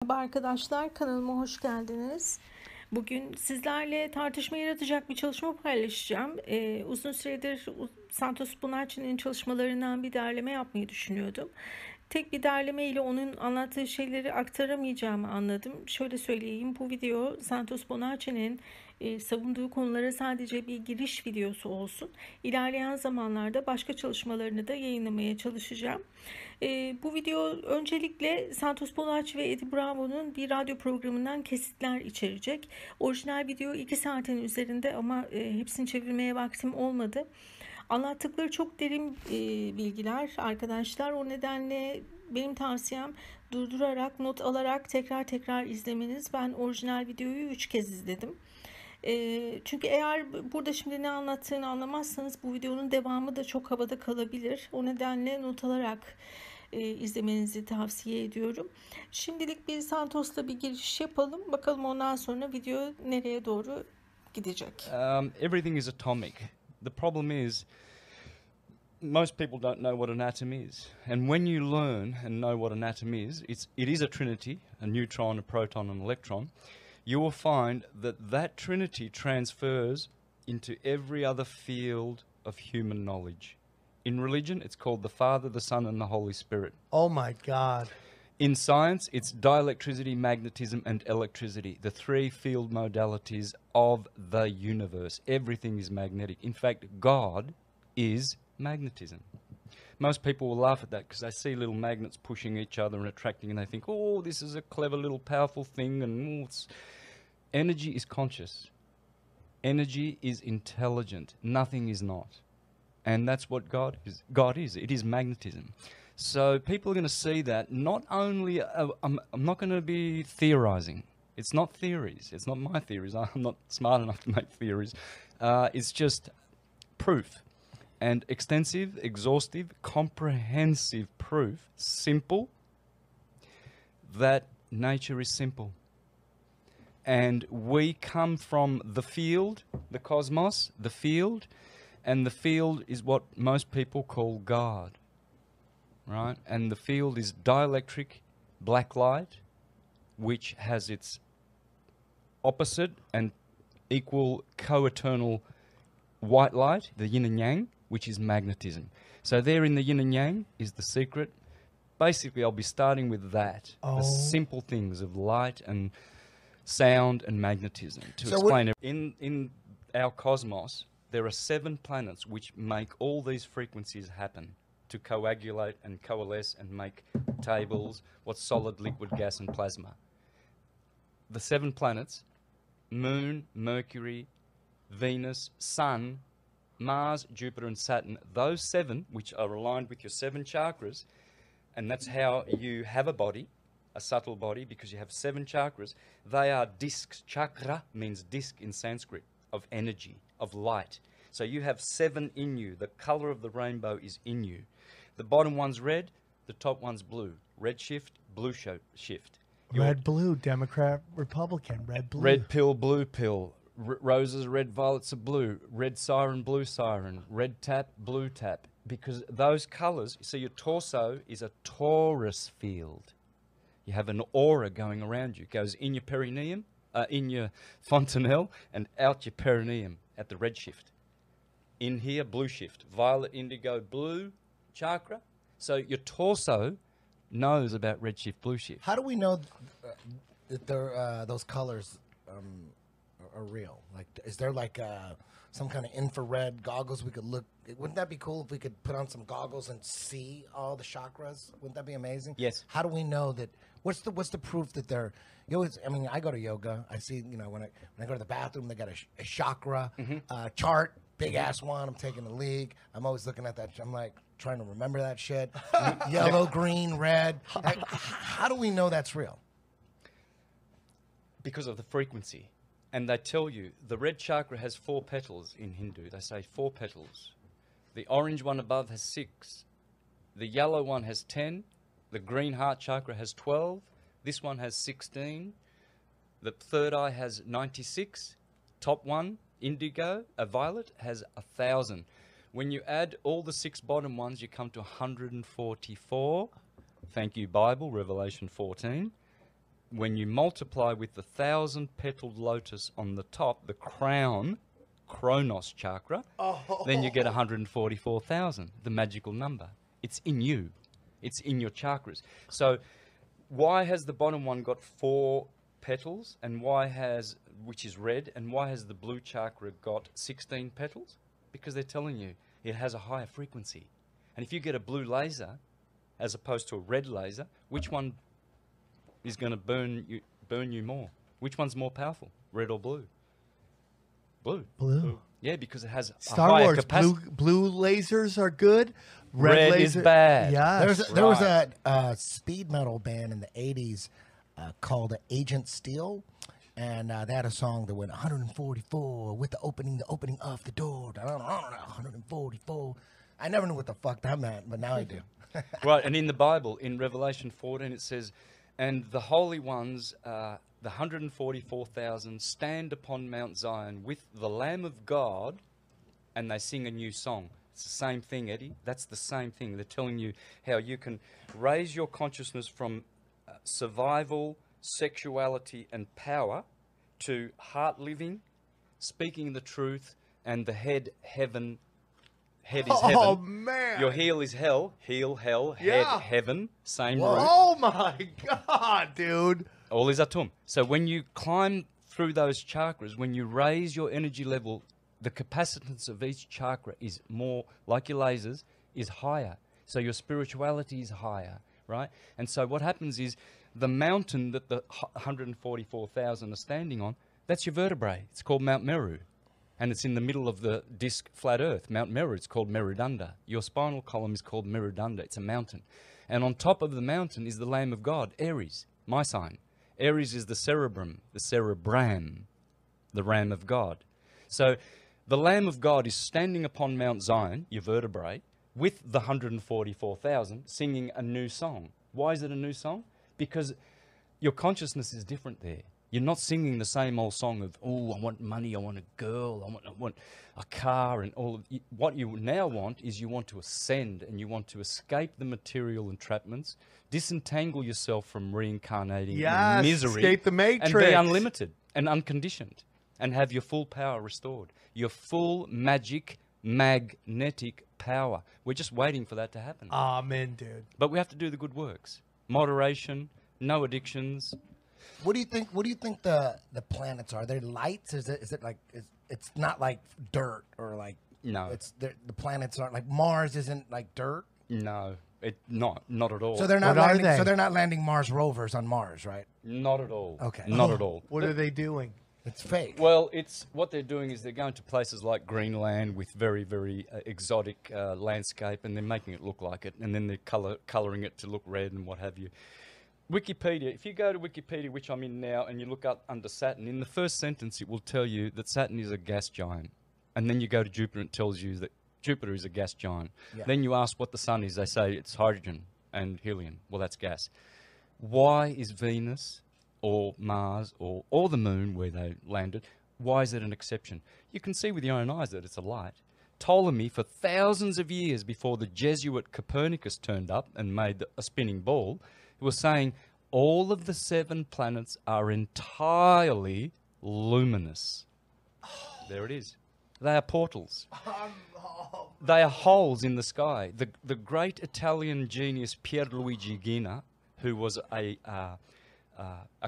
Merhaba arkadaşlar, kanalıma hoş geldiniz. Bugün sizlerle tartışma yaratacak bir çalışma paylaşacağım. Uzun süredir Santos Bonacci'nin çalışmalarından bir derleme yapmayı düşünüyordum. Tek bir derleme ile onun anlattığı şeyleri aktaramayacağımı anladım. Şöyle söyleyeyim, bu video Santos Bonacci'nin savunduğu konulara sadece bir giriş videosu olsun. İlerleyen zamanlarda başka çalışmalarını da yayınlamaya çalışacağım. Bu video öncelikle Santos Bonacci ve Eddie Bravo'nun bir radyo programından kesitler içerecek. Orijinal video 2 saatin üzerinde ama hepsini çevirmeye vaktim olmadı. Anlattıkları çok derin bilgiler arkadaşlar. O nedenle benim tavsiyem durdurarak, not alarak tekrar izlemeniz. Ben orijinal videoyu 3 kez izledim. Çünkü eğer burada şimdi ne anlattığını anlamazsanız bu videonun devamı da çok havada kalabilir. O nedenle not alarak izlemenizi tavsiye ediyorum. Şimdilik bir Santos'la bir giriş yapalım. Bakalım ondan sonra video nereye doğru gidecek. Everything is atomic. The problem is most people don't know what an atom is. And when you learn and know what an atom is, it is a trinity, a neutron, a proton, and an electron. You will find that trinity transfers into every other field of human knowledge. In religion, it's called the Father, the Son, and the Holy Spirit. Oh my God. In science, it's dielectricity, magnetism, and electricity, the three field modalities of the universe. Everything is magnetic. In fact, God is magnetism. Most people will laugh at that because they see little magnets pushing each other and attracting, and they think, oh, this is a clever little powerful thing. And energy is conscious. Energy is intelligent. Nothing is not. And that's what God is. God is. It is magnetism. So people are going to see that. Not only, I'm not going to be theorizing. It's not theories. It's not my theories. I'm not smart enough to make theories. It's just proof. And extensive, exhaustive, comprehensive proof, simple, that nature is simple. And we come from the field, the cosmos, the field, and the field is what most people call God, right? And the field is dielectric black light, which has its opposite and equal co-eternal white light, the yin and yang, which is magnetism. So there in the yin and yang is the secret. Basically, I'll be starting with that, the simple things of light and sound and magnetism to explain it. In our cosmos, there are 7 planets which make all these frequencies happen to coagulate and coalesce and make tables, what's solid, liquid, gas, and plasma. The 7 planets, Moon, Mercury, Venus, Sun, Mars, Jupiter, and Saturn, those 7, which are aligned with your 7 chakras, and that's how you have a body, a subtle body, because you have 7 chakras. They are discs. Chakra means disc in Sanskrit, of energy, of light. So you have 7 in you. The color of the rainbow is in you. The bottom one's red, the top one's blue. Red shift, blue shift. Red, blue, Democrat, Republican, red, blue. Red pill, blue pill. Roses, red, violets are blue. Red siren, blue siren. Red tap, blue tap. Because those colors, so your torso is a torus field. You have an aura going around you. It goes in your perineum, in your fontanelle, and out your perineum at the red shift. In here, blue shift. Violet, indigo, blue chakra. So your torso knows about red shift, blue shift. How do we know that those colors are real? Like, is there like some kind of infrared goggles we could look? Wouldn't that be cool if we could put on some goggles and see all the chakras? Wouldn't that be amazing? Yes. How do we know that? What's the proof that they're? You always, I mean, I go to yoga. I see, you know, when I go to the bathroom, they got a chakra chart, big ass one. I'm taking the league. I'm always looking at that. I'm like trying to remember that shit. Yellow, green, red. Like, how do we know that's real? Because of the frequency. And they tell you the red chakra has 4 petals in Hindu. They say 4 petals. The orange one above has 6. The yellow one has 10. The green heart chakra has 12. This one has 16. The third eye has 96. Top one, indigo, a violet, has 1,000. When you add all the 6 bottom ones, you come to 144. Thank you, Bible, Revelation 14. when you multiply with the 1,000-petaled lotus on the top, the crown, Kronos chakra, then you get 144,000, the magical number. It's in you. It's in your chakras. So why has the bottom one got 4 petals, and which is red, and why has the blue chakra got 16 petals? Because they're telling you it has a higher frequency. And if you get a blue laser as opposed to a red laser, which one is going to burn you more? Which one's more powerful, red or blue? Blue. Yeah, because it has a Star higher Wars, capacity. blue lasers are good. Red is bad. Yeah. There was a speed metal band in the 80s called Agent Steel. And they had a song that went 144 with the opening of the door. 144. I never knew what the fuck that meant, but now I do. Right, and in the Bible, in Revelation 14, it says, and the holy ones, the 144,000, stand upon Mount Zion with the Lamb of God, and they sing a new song. It's the same thing, Eddie. That's the same thing. They're telling you how you can raise your consciousness from survival, sexuality, and power to heart living, speaking the truth, and the head, heaven. Head is heaven. Oh, man. Your heel is hell. Heel, hell. Yeah. Head, heaven. Same root. Oh, my God, dude. All is atum. So when you climb through those chakras, when you raise your energy level, the capacitance of each chakra is more, like your lasers, is higher. So your spirituality is higher, right? And so what happens is the mountain that the 144,000 are standing on, that's your vertebrae. It's called Mount Meru. And it's in the middle of the disc flat earth, Mount Meru. It's called Merudanda. Your spinal column is called Merudanda. It's a mountain. And on top of the mountain is the Lamb of God, Aries, my sign. Aries is the cerebrum, the cerebram, the Ram of God. So the Lamb of God is standing upon Mount Zion, your vertebrae, with the 144,000, singing a new song. Why is it a new song? Because your consciousness is different there. You're not singing the same old song of, oh, I want money, I want a girl, I want a car, and all of what you now want is you want to ascend, and you want to escape the material entrapments, disentangle yourself from reincarnating in misery, escape the matrix, and be unlimited and unconditioned, and have your full power restored, your full magic, magnetic power. We're just waiting for that to happen. Amen, dude. But we have to do the good works. Moderation, no addictions. What do you think? What do you think the planets are? They're lights? Is it like it's not like dirt or like No. It's the planets aren't like Mars isn't like dirt. No, not at all. So they're not What are landing. they? So they're not landing Mars rovers on Mars, right? Not at all. Okay. Not at all. What are they doing? It's fake. Well, it's what they're doing is they're going to places like Greenland with very, very exotic landscape, and they're making it look like it, and then they're colouring it to look red and what have you. Wikipedia, if you go to Wikipedia, which I'm in now, and you look up under Saturn, in the first sentence it will tell you that Saturn is a gas giant. And then you go to Jupiter and it tells you that Jupiter is a gas giant. Yeah. Then you ask what the sun is, they say it's hydrogen and helium. Well, that's gas. Why is Venus or Mars or the moon where they landed, why is it an exception? You can see with your own eyes that it's a light. Ptolemy, for thousands of years before the Jesuit Copernicus turned up and made a spinning ball, was saying all of the 7 planets are entirely luminous. There it is. They are portals. They are holes in the sky. The great Italian genius Pierluigi Gina, who was a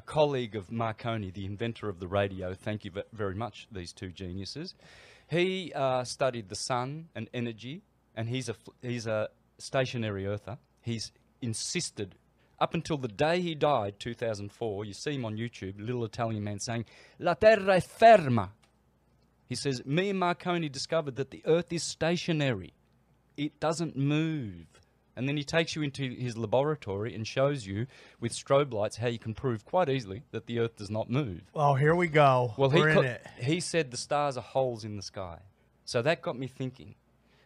colleague of Marconi, the inventor of the radio, thank you very much, these two geniuses, he studied the sun and energy, and he's a stationary earther. He's insisted, up until the day he died, 2004, you see him on YouTube, little Italian man saying, "La terra è ferma." He says, me and Marconi discovered that the earth is stationary. It doesn't move. And then he takes you into his laboratory and shows you with strobe lights how you can prove quite easily that the earth does not move. Oh, here we go. Well, We're in it. he said the stars are holes in the sky. So that got me thinking.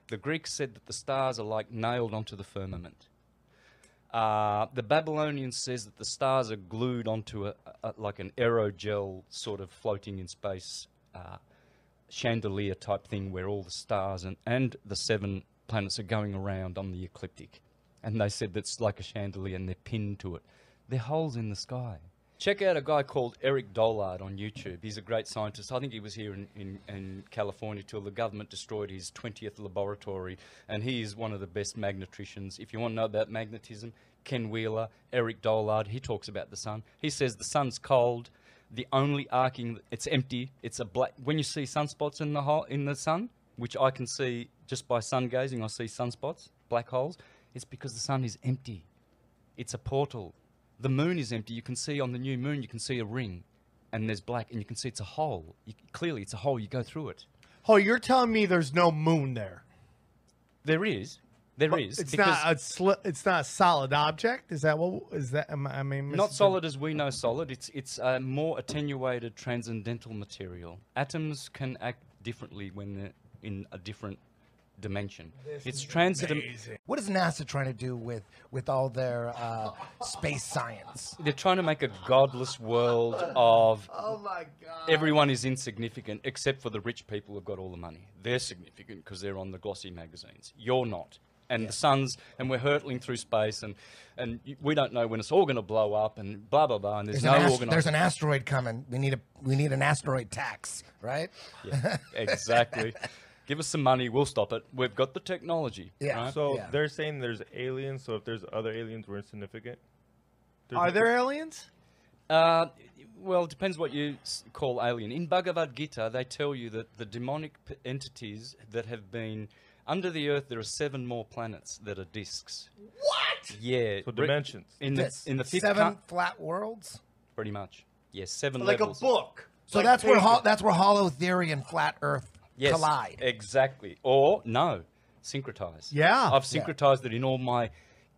The Greeks said that the stars are like nailed onto the firmament. The Babylonians says that the stars are glued onto like an aerogel sort of floating in space chandelier type thing where all the stars and the 7 planets are going around on the ecliptic. And they said that's like a chandelier and they're pinned to it. They're holes in the sky. Check out a guy called Eric Dollard on YouTube. He's a great scientist. I think he was here in California till the government destroyed his 20th laboratory, and he is one of the best magnetricians. If you want to know about magnetism, Ken Wheeler, Eric Dollard, he talks about the sun. He says the sun's cold, the only arcing, it's empty, it's a black. When you see sunspots in the sun, which I can see just by sun gazing, I see sunspots, black holes, it's because the sun is empty. It's a portal. The moon is empty. You can see on the new moon, you can see a ring, and there's black, and you can see it's a hole. Clearly, it's a hole. You go through it. Oh, you're telling me there's no moon there? There is. There is. It's not it's not a solid object. Is that what? Is that? I mean, not solid as we know solid. It's a more attenuated transcendental material. Atoms can act differently when they're in a different dimension. It's transitive. What is NASA trying to do with all their space science? They're trying to make a godless world of Oh my God! everyone is insignificant except for the rich people who've got all the money. They're significant because they're on the glossy magazines. You're not. And the sun's, and we're hurtling through space, and we don't know when it's all going to blow up, and blah blah blah. And there's there's an asteroid coming. We need an asteroid tax, right? Yeah, exactly. Give us some money, we'll stop it. We've got the technology. Yeah. Right? So they're saying there's aliens. So if there's other aliens, we're insignificant. Are there aliens? Well, it depends what you call alien. In Bhagavad Gita, they tell you that the demonic entities that have been under the earth, there are 7 more planets that are discs. What? Yeah. So dimensions. In the fifth 7 flat worlds. pretty much. Yes, 7 Like levels. a book. So Like that's where paper. that's where hollow theory and flat Earth Yes, collide. exactly. Or no, syncretize. Yeah. I've syncretized it in all my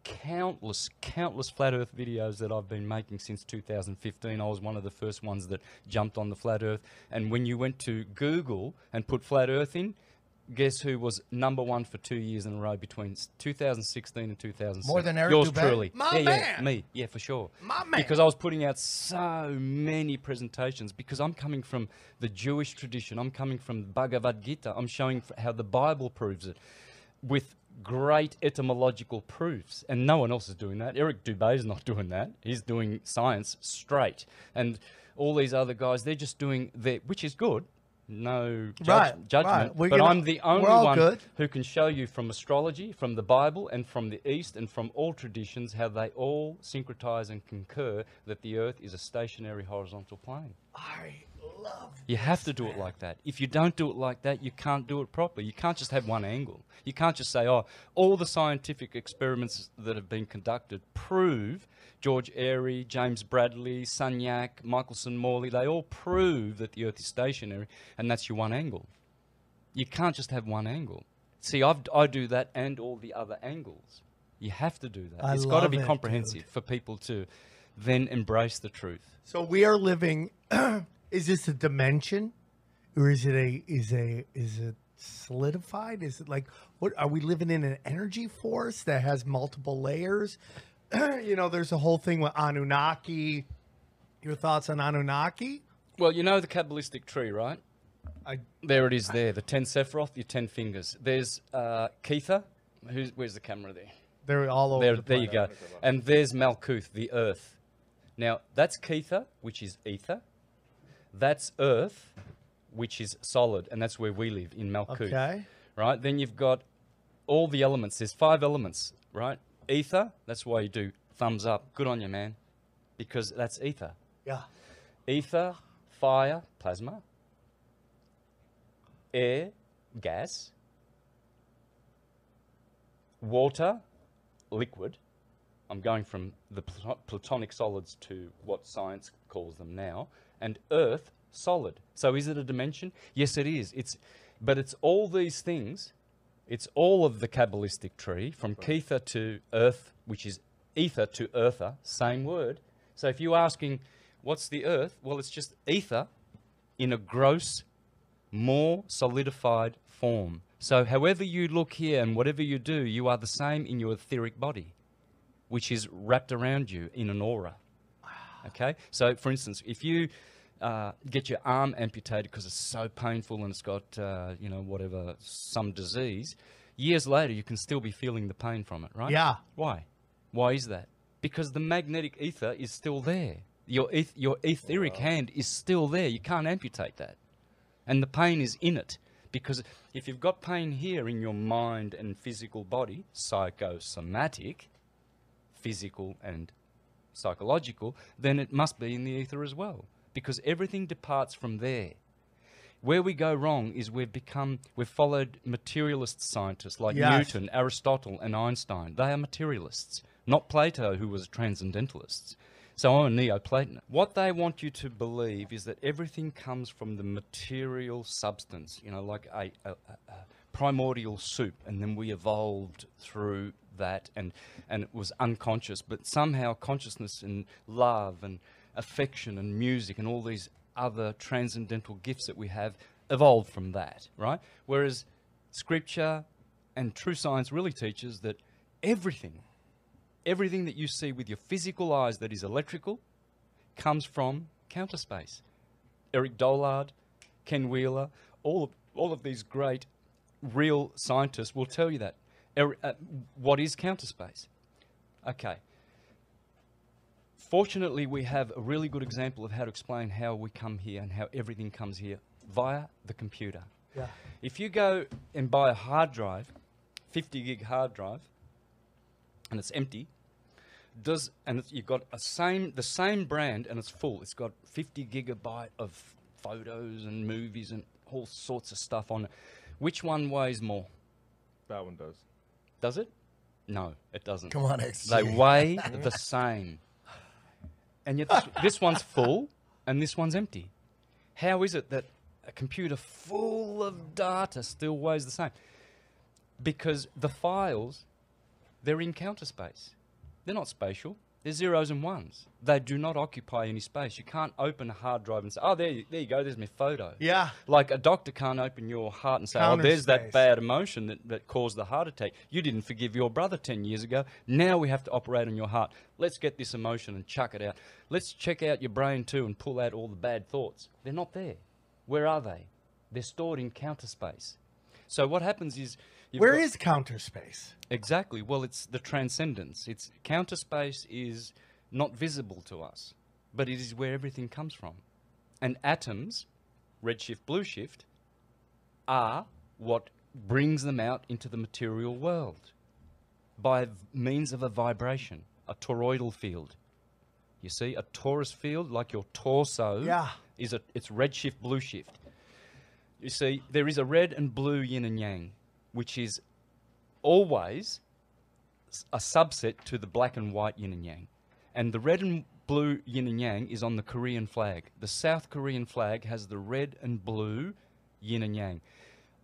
countless flat Earth videos that I've been making since 2015. I was one of the first ones that jumped on the flat Earth. And when you went to Google and put flat Earth in, guess who was #1 for 2 years in a row between 2016 and 2006? More than Eric Yours Dubé? truly. My Yeah, man. me. Yeah, for sure. My man. Because I was putting out so many presentations because I'm coming from the Jewish tradition. I'm coming from the Bhagavad Gita. I'm showing how the Bible proves it with great etymological proofs. And no one else is doing that. Eric Dubé is not doing that. He's doing science straight. And all these other guys, they're just doing their, which is good. No judgment, right. but I'm the only all one good. who can show you from astrology, from the Bible, and from the East, and from all traditions, how they all syncretize and concur that the Earth is a stationary horizontal plane. I love. You have to do it like that. If you don't do it like that, you can't do it properly. You can't just have one angle. You can't just say, oh, all the scientific experiments that have been conducted prove George Airy, James Bradley, Sunyak, Michelson Morley, they all prove that the Earth is stationary, and that's your one angle. You can't just have one angle. See, I do that and all the other angles. You have to do that. It's got to love be it, comprehensive for people to then embrace the truth. So we are living. Is this a dimension, or is it solidified? Is it like what? Are we living in an energy force that has multiple layers? You know, there's a whole thing with Anunnaki. Your thoughts on Anunnaki? Well, you know the Kabbalistic tree, right? I There it is there, the 10 Sephiroth, your 10 fingers. There's Kether. Where's the camera there? they're all over. There you go. And there's Malkuth, the earth. Now, that's Kether, which is ether. That's earth, which is solid, and that's where we live, in Malkuth. Okay. Right? Then you've got all the elements. There's 5 elements, right? Ether, that's why you do thumbs up. Good on you, man. Because that's ether. Yeah. Ether, fire, plasma. Air, gas. Water, liquid. I'm going from the platonic solids to what science calls them now. And earth, solid. So is it a dimension? Yes, it is. But it's all these things. It's all of the Kabbalistic tree, from Kether to earth, which is ether to earther, same word. So if you're asking, what's the earth? Well, it's just ether in a gross, more solidified form. So however you look here and whatever you do, you are the same in your etheric body, which is wrapped around you in an aura. Okay? So, for instance, if you get your arm amputated because it's so painful and it's got, whatever, some disease, years later you can still be feeling the pain from it, right? Yeah. Why? Why is that? Because the magnetic ether is still there. Your etheric hand is still there. You can't amputate that. And the pain is in it. Because if you've got pain here in your mind and physical body, psychosomatic, physical and psychological, then it must be in the ether as well. Because everything departs from there. Where we go wrong is we've followed materialist scientists like Newton, Aristotle and Einstein. They are materialists, not Plato, who was transcendentalist. So I'm a Neoplatonist. What they want you to believe is that everything comes from the material substance, you know, like a primordial soup, and then we evolved through that, and it was unconscious, but somehow consciousness and love and affection and music and all these other transcendental gifts that we have evolved from that, right? Whereas scripture and true science really teaches that everything that you see with your physical eyes that is electrical comes from counter space. Eric Dollard, Ken Wheeler, all of these great real scientists will tell you that. What is counter space? Okay. Fortunately, we have a really good example of how to explain how we come here and how everything comes here via the computer. Yeah. If you go and buy a hard drive, 50 gig hard drive, and it's empty, you've got the same brand and it's full. It's got 50 gigabyte of photos and movies and all sorts of stuff on it. Which one weighs more? That one does. Does it? No, it doesn't. Come on, XG. They weigh the same. And yet this one's full and this one's empty. How is it that a computer full of data still weighs the same? Because the files, they're in counter space. They're not spatial. They're zeros and ones. They do not occupy any space. You can't open a hard drive and say, oh, there you go, there's my photo. Yeah. Like a doctor can't open your heart and say, Counter oh, there's space. that bad emotion that caused the heart attack. You didn't forgive your brother 10 years ago. Now we have to operate on your heart. Let's get this emotion and chuck it out. Let's check out your brain too and pull out all the bad thoughts. They're not there. Where are they? They're stored in counter space. So what happens is... Where is counter space? Exactly. Well, it's the transcendence. It's counter space is not visible to us, but it is where everything comes from. And atoms, redshift, blueshift, are what brings them out into the material world by means of a vibration, a toroidal field. You see, a torus field, like your torso, it's redshift, blueshift. You see, there is a red and blue yin and yang, which is always a subset to the black and white yin and yang. And the red and blue yin and yang is on the Korean flag. The South Korean flag has the red and blue yin and yang.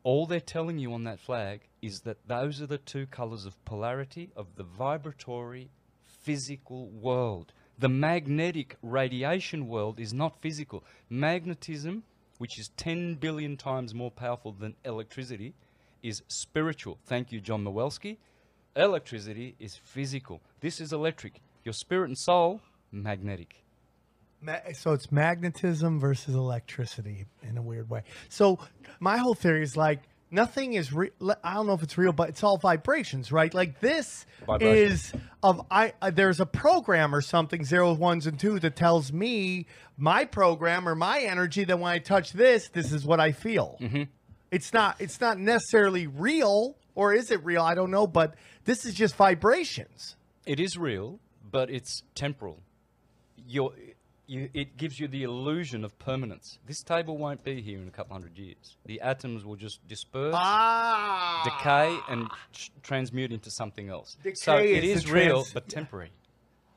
All they're telling you on that flag is that those are the two colors of polarity of the vibratory physical world. The magnetic radiation world is not physical. Magnetism, which is 10 billion times more powerful than electricity, is spiritual. Thank you, John Mawelski. Electricity is physical. This is electric. Your spirit and soul, magnetic. So it's magnetism versus electricity in a weird way. So my whole theory is like nothing is real. I don't know if it's real, but it's all vibrations, right? Like this is of there's a program or something, 0, 1s, and 2 that tells me my program or my energy that when I touch this is what I feel. Mm-hmm. It's not necessarily real, or is it real? I don't know, but this is just vibrations. It is real, but it's temporal. It gives you the illusion of permanence. This table won't be here in a couple hundred years. The atoms will just disperse, decay, and transmute into something else. So it is real, but temporary.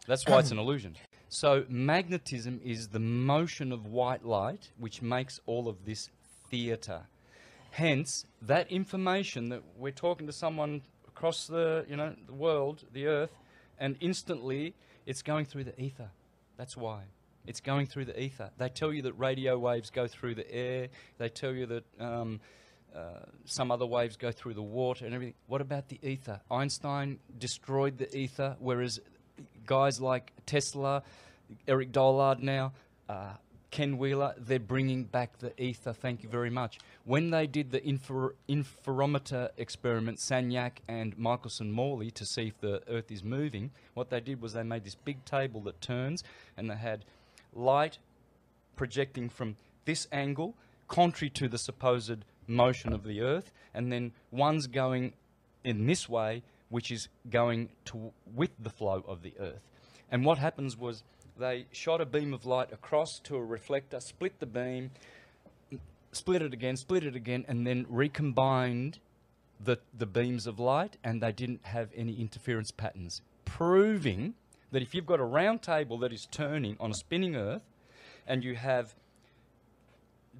That's why it's an illusion. So magnetism is the motion of white light, which makes all of this theatre. Hence, that information that we're talking to someone across the world, the earth, and instantly it's going through the ether. That's why. It's going through the ether. They tell you that radio waves go through the air. They tell you that some other waves go through the water and everything. What about the ether? Einstein destroyed the ether, whereas guys like Tesla, Eric Dollard now, Ken Wheeler, they're bringing back the ether. Thank you very much. When they did the interferometer experiment, Sagnac and Michelson-Morley, to see if the Earth is moving, what they did was they made this big table that turns, and they had light projecting from this angle, contrary to the supposed motion of the Earth, and then one's going in this way, which is going with the flow of the Earth. And what happens was they shot a beam of light across to a reflector, split the beam, split it again, and then recombined the beams of light, and they didn't have any interference patterns, proving that if you've got a round table that is turning on a spinning Earth, and you have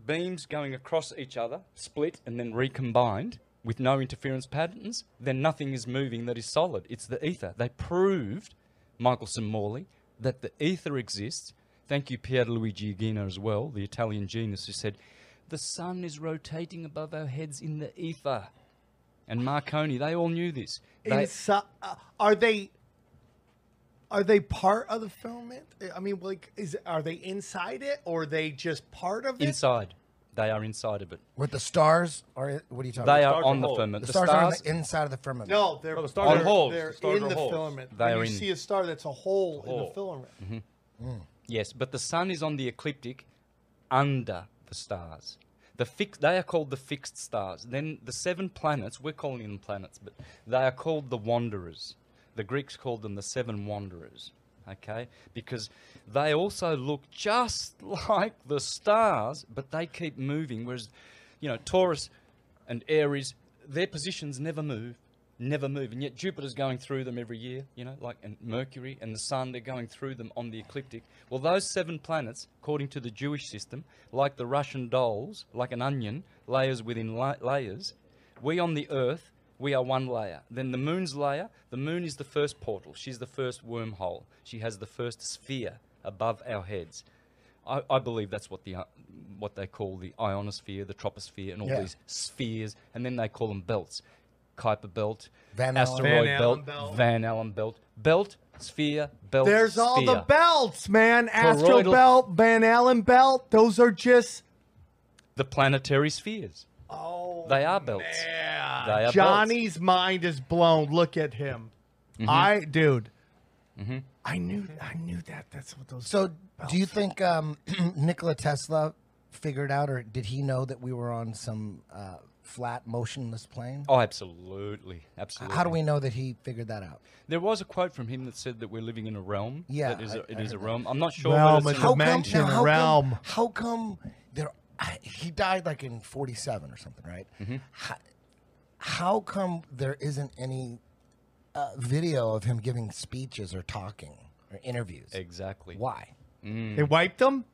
beams going across each other, split and then recombined with no interference patterns, then nothing is moving that is solid. It's the ether. They proved, Michelson Morley, that the ether exists. Thank you, Pierluigi Gino, as well, the Italian genius, who said, the sun is rotating above our heads in the ether. And Marconi, they all knew this. Are they part of the filament? I mean, like, are they inside it, or are they just part of it? Inside. They are inside of it. With the stars, or what are you talking They about? are on the firmament. The stars are on the inside of the firmament. No, they're, the stars are holes. they're The stars in are the holes. filament. They When are you in- see a star, that's a hole in the hole. filament. Yes, but the sun is on the ecliptic under the stars. They are called the fixed stars. Then the 7 planets, we're calling them planets, but they are called the wanderers. The Greeks called them the 7 wanderers, okay? Because they also look just like the stars, but they keep moving, whereas, you know, Taurus and Aries, their positions never move, and yet Jupiter's going through them every year, you know, like, and Mercury and the Sun, they're going through them on the ecliptic. Well, those 7 planets, according to the Jewish system, like the Russian dolls, like an onion, layers within layers, we on the Earth, we are one layer. Then the Moon's layer, the Moon is the first portal. She's the first wormhole. She has the first sphere above our heads. I believe that's what they call the ionosphere, the troposphere, and all these spheres, and then they call them belts. Kuiper belt, asteroid belt, Van Allen belt, belt, sphere, belt, There's all the sphere. belts, man. Astro Toroidal- belt, Van Allen belt. Those are just... The planetary spheres. Oh, They are belts. man. They are Johnny's mind is blown. Look at him. Dude. I knew that. That's what those. So, belts do you think Nikola Tesla figured out, or did he know that we were on some flat, motionless plane? Oh, absolutely, absolutely. How do we know that he figured that out? There was a quote from him that said that we're living in a realm. Yeah, that is I it is a heard realm. I'm not sure. Realm whether it's is in a dimension, now, realm. How come there? He died like in 47 or something, right? How come there isn't any video of him giving speeches or talking or interviews? Exactly. Why? They wiped them?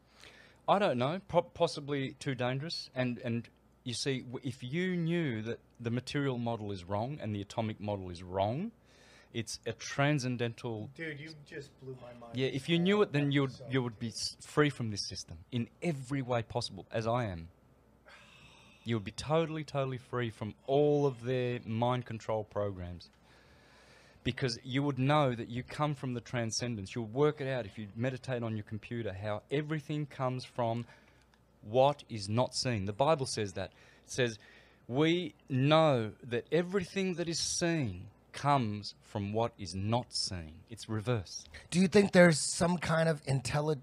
I don't know. Possibly too dangerous. And you see, if you knew that the material model is wrong and the atomic model is wrong, it's a transcendental. Dude, you just blew my mind. Yeah, if you knew it, then you would be free from this system in every way possible, as I am. You would be totally free from all of their mind control programs. Because you would know that you come from the transcendence. You'll work it out if you meditate on your computer, how everything comes from what is not seen. The Bible says that. It says, we know that everything that is seen comes from what is not seen. It's reverse. Do you think there's some kind of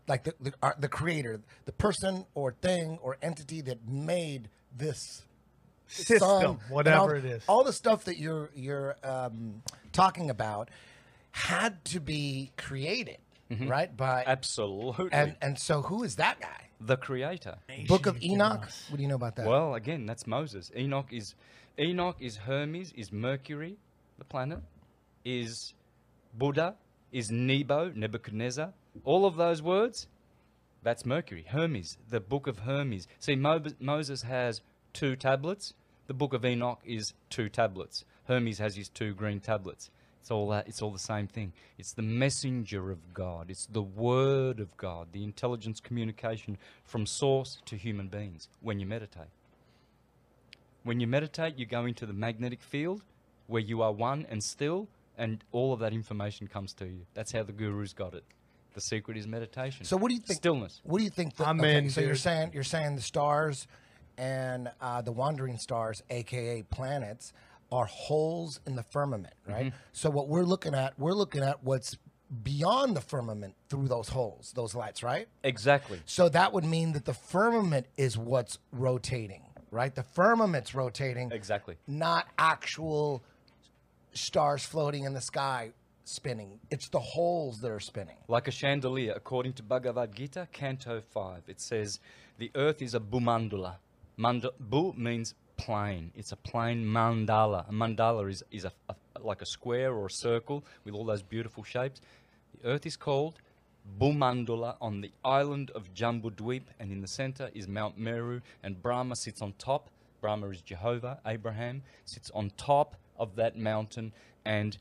like the creator, the person or thing or entity that made this System, sun, whatever and it is. all the stuff that you're talking about had to be created, right? By Absolutely. and so who is that guy? the creator. Book of Enoch. What do you know about that? Well, again, that's Moses. Enoch is Hermes, is Mercury, the planet, is Buddha, is Nebo, Nebuchadnezzar. All of those words, that's Mercury. Hermes, the book of Hermes. See, Moses has 2 tablets. The book of Enoch is 2 tablets. Hermes has his 2 green tablets. It's all that. It's all the same thing. It's the messenger of God. It's the word of God, the intelligence communication from source to human beings when you meditate. When you meditate, you go into the magnetic field where you are one and still, and all of that information comes to you. That's how the gurus got it. The secret is meditation. So what do you think? Stillness. What do you think? I'm in, So dude. you're saying the stars and the wandering stars, aka planets, are holes in the firmament, right? So what we're looking at what's beyond the firmament through those holes, those lights, right? Exactly. So that would mean that the firmament is what's rotating, right? The firmament's rotating. Exactly. Not actual stars floating in the sky spinning. It's the holes that are spinning. Like a chandelier, according to Bhagavad Gita, Canto 5, it says, the earth is a bhumandala. Bu means plane. It's a plane mandala. A mandala is like a square or a circle with all those beautiful shapes. The earth is called Bhumandala on the island of Jambudweep, and in the center is Mount Meru, and Brahma sits on top. Brahma is Jehovah, Abraham, sits on top of that mountain, and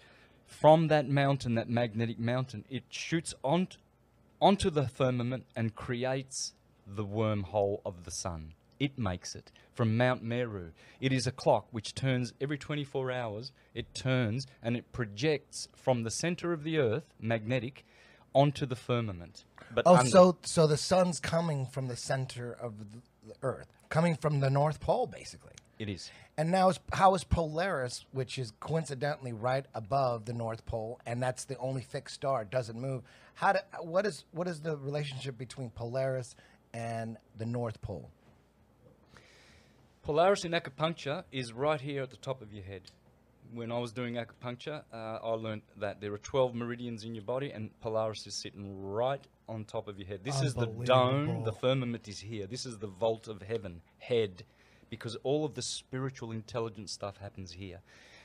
from that mountain, that magnetic mountain, it shoots onto the firmament and creates the wormhole of the sun. It makes it from Mount Meru. It is a clock which turns every 24 hours. It turns and it projects from the center of the earth, magnetic, onto the firmament. But so the sun's coming from the center of the earth, coming from the North Pole, basically. It is. And now, how is Polaris, which is coincidentally right above the North Pole, and that's the only fixed star, doesn't move? What is the relationship between Polaris and the North Pole? Polaris in acupuncture is right here at the top of your head. When I was doing acupuncture, I learned that there are 12 meridians in your body, and Polaris is sitting right on top of your head. This is the dome. The firmament is here. This is the vault of heaven, head, because all of the spiritual intelligence stuff happens here.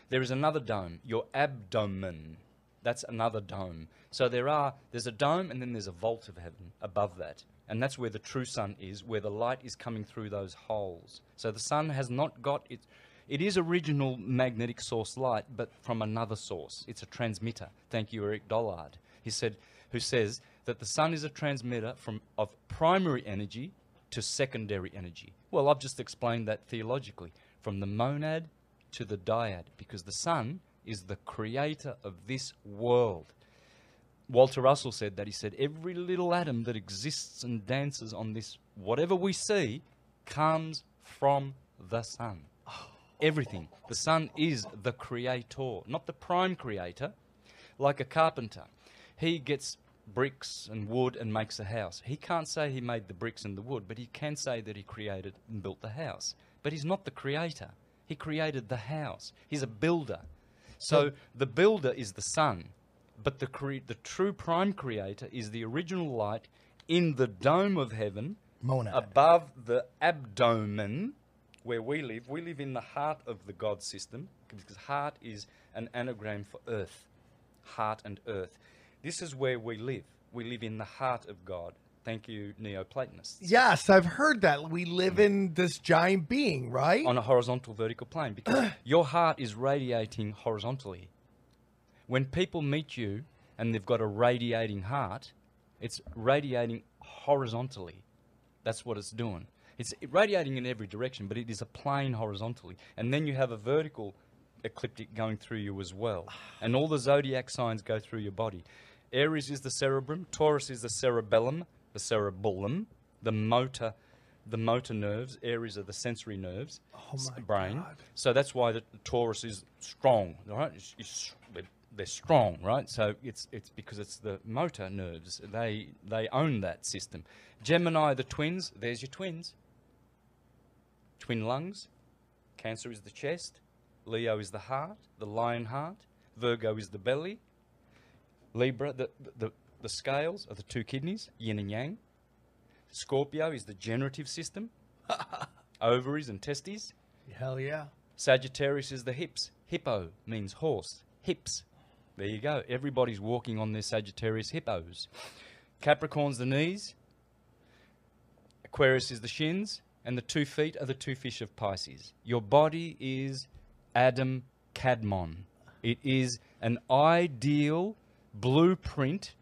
There is another dome, your abdomen. That's another dome. So there's a dome, and then there's a vault of heaven above that. And that's where the true sun is, where the light is coming through those holes. So the sun has not got it. It is original magnetic source light, but from another source. It's a transmitter. Thank you, Eric Dollard. Who says that the sun is a transmitter of primary energy to secondary energy. Well, I've just explained that theologically, from the monad to the dyad, because the sun is the creator of this world. Walter Russell said that. He said, every little atom that exists and dances on this, whatever we see, comes from the sun. Everything. The sun is the creator, not the prime creator. Like a carpenter, he gets bricks and wood and makes a house. He can't say he made the bricks and the wood, but he can say that he created and built the house. But he's not the creator. He created the house. He's a builder. So the builder is the sun. But the true prime creator is the original light in the dome of heaven, Monad. above the abdomen, where we live. We live in the heart of the God system, because heart is an anagram for earth, heart and earth. This is where we live. We live in the heart of God. Thank you, Neoplatonists. Yes, I've heard that. We live in this giant being, right? On a horizontal vertical plane, because your heart is radiating horizontally. When people meet you and they've got a radiating heart, it's radiating horizontally. That's what it's doing. It's radiating in every direction, but it is a plane horizontally. And then you have a vertical ecliptic going through you as well. And all the zodiac signs go through your body. Aries is the cerebrum, Taurus is the cerebellum, the motor nerves. Aries are the sensory nerves, brain. God. So that's why the Taurus is strong, right? They're strong, right? So it's because it's the motor nerves. They own that system. Gemini, the twins. There's your twins. Twin lungs. Cancer is the chest. Leo is the heart, the lion heart. Virgo is the belly. Libra, the scales are the two kidneys, yin and yang. Scorpio is the generative system, ovaries and testes. Hell yeah. Sagittarius is the hips. Hippo means horse. Hips. There you go. Everybody's walking on their Sagittarius hippos. Capricorn's the knees. Aquarius is the shins. And the 2 feet are the 2 fish of Pisces. Your body is Adam Kadmon. It is an ideal blueprint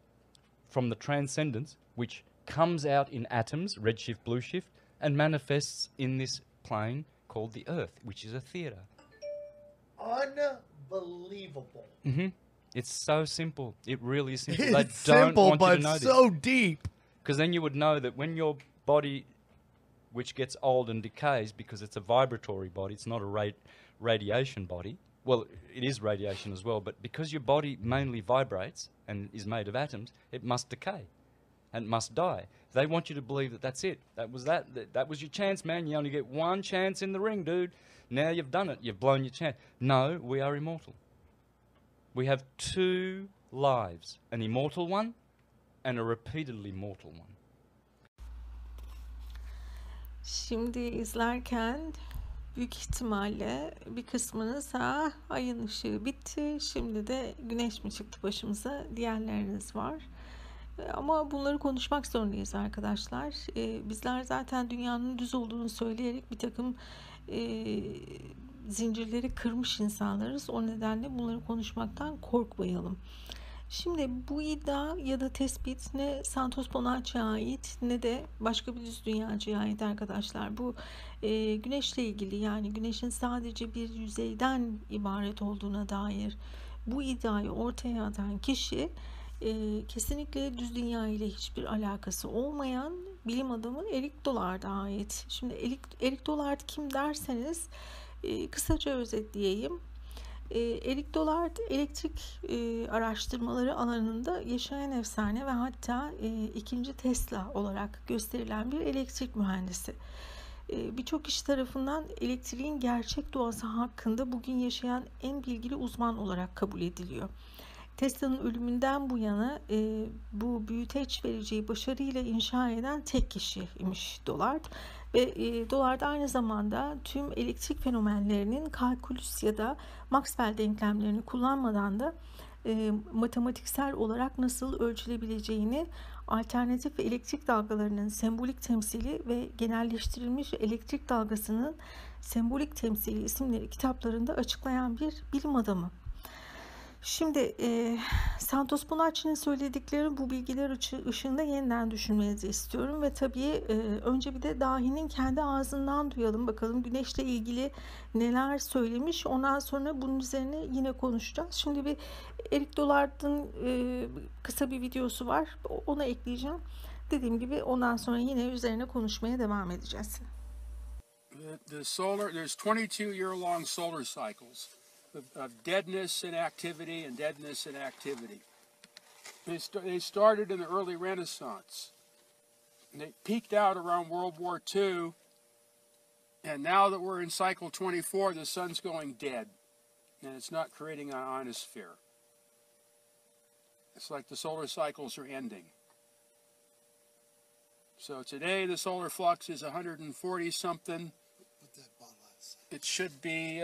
from the transcendence, which comes out in atoms, redshift, blueshift, and manifests in this plane called the Earth, which is a theater. Unbelievable. Mm-hmm. It's so simple. It really is simple. It's simple, but so deep. Because then you would know that when your body, which gets old and decays because it's a vibratory body, it's not a radiation body, well, it is radiation as well, but because your body mainly vibrates and is made of atoms, it must decay and must die. They want you to believe that that's it. That was your chance, man. You only get one chance in the ring, dude. Now you've done it. You've blown your chance. No, we are immortal. We have two lives, an immortal one and a repeatedly mortal one. Şimdi izlerken büyük ihtimalle bir kısmınız ayın ışığı bitti, şimdi de güneş mi çıktı başımıza diyenleriniz var. Ama bunları konuşmak zorundayız arkadaşlar. Bizler zaten dünyanın düz olduğunu söyleyerek bir takım zincirleri kırmış insanlarız. O nedenle bunları konuşmaktan korkmayalım. Şimdi bu iddia ya da tespit ne Santos Bonacci'ye ait ne de başka bir düz dünyacıya ait arkadaşlar. Bu güneşle ilgili, yani güneşin sadece bir yüzeyden ibaret olduğuna dair bu iddiayı ortaya atan kişi kesinlikle düz dünya ile hiçbir alakası olmayan bilim adamı Eric Dollard'a ait. Şimdi Eric Dollard kim derseniz kısaca özetleyeyim. Eric Dollard elektrik araştırmaları alanında yaşayan efsane ve hatta ikinci Tesla olarak gösterilen bir elektrik mühendisi. Birçok kişi tarafından elektriğin gerçek doğası hakkında bugün yaşayan en bilgili uzman olarak kabul ediliyor. Tesla'nın ölümünden bu yana bu büyüteç vereceği başarıyla inşa eden tek kişiymiş Dollard. Ve Dollard aynı zamanda tüm elektrik fenomenlerinin kalkülüs ya da Maxwell denklemlerini kullanmadan da matematiksel olarak nasıl ölçülebileceğini, alternatif elektrik dalgalarının sembolik temsili ve genelleştirilmiş elektrik dalgasının sembolik temsili isimleri kitaplarında açıklayan bir bilim adamı. Şimdi Santos Bonacci'nin söyledikleri bu bilgiler ışığında yeniden düşünmenizi istiyorum ve tabii önce bir de dahinin kendi ağzından duyalım bakalım güneşle ilgili neler söylemiş, ondan sonra bunun üzerine yine konuşacağız. Şimdi bir Eric Dollard'ın kısa bir videosu var, ona ekleyeceğim. Dediğim gibi ondan sonra yine üzerine konuşmaya devam edeceğiz. There's 22-year-long solar cycles of deadness and activity and deadness and activity. They started in the early Renaissance. They peaked out around World War II, and now that we're in cycle 24, the sun's going dead, and it's not creating an ionosphere. It's like the solar cycles are ending. So today the solar flux is 140-something. It should be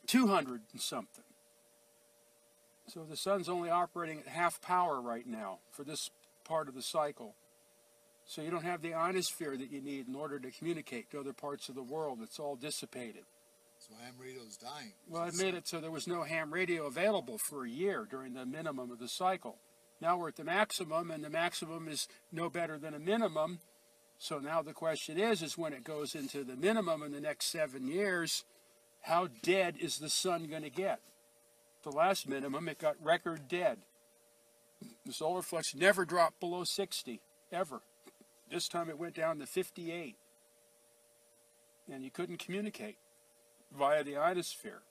200 and something. So the sun's only operating at half power right now for this part of the cycle. So you don't have the ionosphere that you need in order to communicate to other parts of the world. It's all dissipated. So ham radio's dying. Well, it made it so there was no ham radio available for a year during the minimum of the cycle. Now we're at the maximum, and the maximum is no better than a minimum. So now the question is when it goes into the minimum in the next 7 years, how dead is the sun going to get? The last minimum, it got record dead. The solar flux never dropped below 60, ever. This time it went down to 58. And you couldn't communicate via the ionosphere.